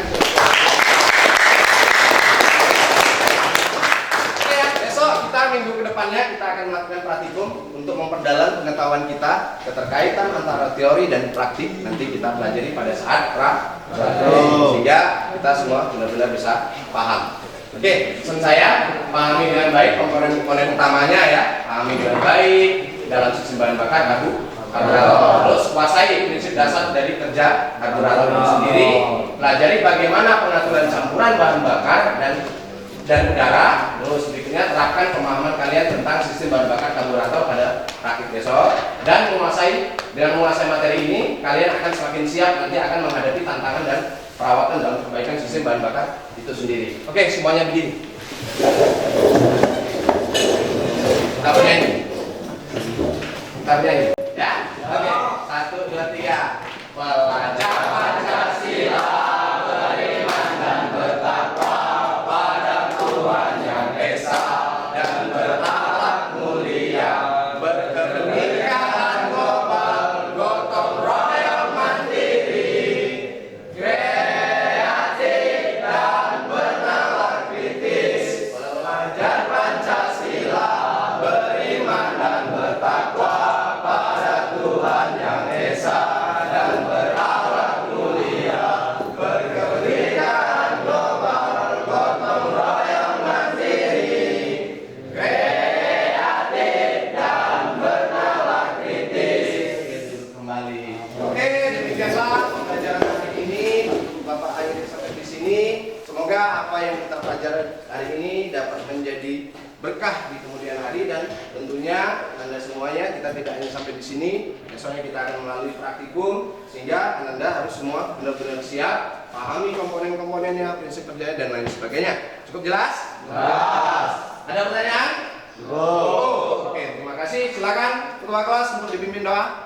Oke ya, besok kita minggu kedepannya kita akan melakukan praktikum untuk memperdalam pengetahuan kita keterkaitan antara teori dan praktik. Nanti kita pelajari pada saat praktik sehingga kita semua benar-benar bisa paham. Oke, pesan saya pahami dengan baik komponen-komponen utamanya ya, pahami dengan baik dalam sistem bahan bakar karburator. Terus kuasai prinsip dasar dari kerja karburator itu sendiri. Pelajari bagaimana pengaturan campuran bahan bakar dan udara. Terus berikutnya terapkan pemahaman kalian tentang sistem bahan bakar karburator pada praktik besok. Dan dengan menguasai materi ini, kalian akan semakin siap nanti akan menghadapi tantangan dan perawatan dalam perbaikan sistem bahan bakar itu sendiri. Oke, semuanya berdiri. Kita bernyanyi. Ya? Oke, 1, 2, 3. Belajar Pancasila, beriman dan bertakwa pada Tuhan Yang Esa dan berakhlak mulia, berkebinekaan global, gotong royong mandiri, kreatif dan bernalar kritis. Belajar Pancasila, beriman dan bertakwa pada Tuhan Yang Esa dan berakhlak mulia, berkebinekaan global, gotong royong mandiri, kreatif dan bernalar kritis. Kembali. Oke, demikianlah pembelajaran hari ini. Bapak akhiri sampai di sini. Semoga apa yang kita pelajari hari ini dapat menjadi berkah di kemudian hari, dan tentunya Anda semuanya kita tidak hanya sampai di sini. Besoknya kita akan melalui praktikum sehingga Anda harus semua benar-benar siap, pahami komponen-komponennya, prinsip kerjanya dan lain sebagainya. Cukup jelas? Jelas. Ada pertanyaan? Oke, terima kasih. Silakan ketua kelas untuk dipimpin doa.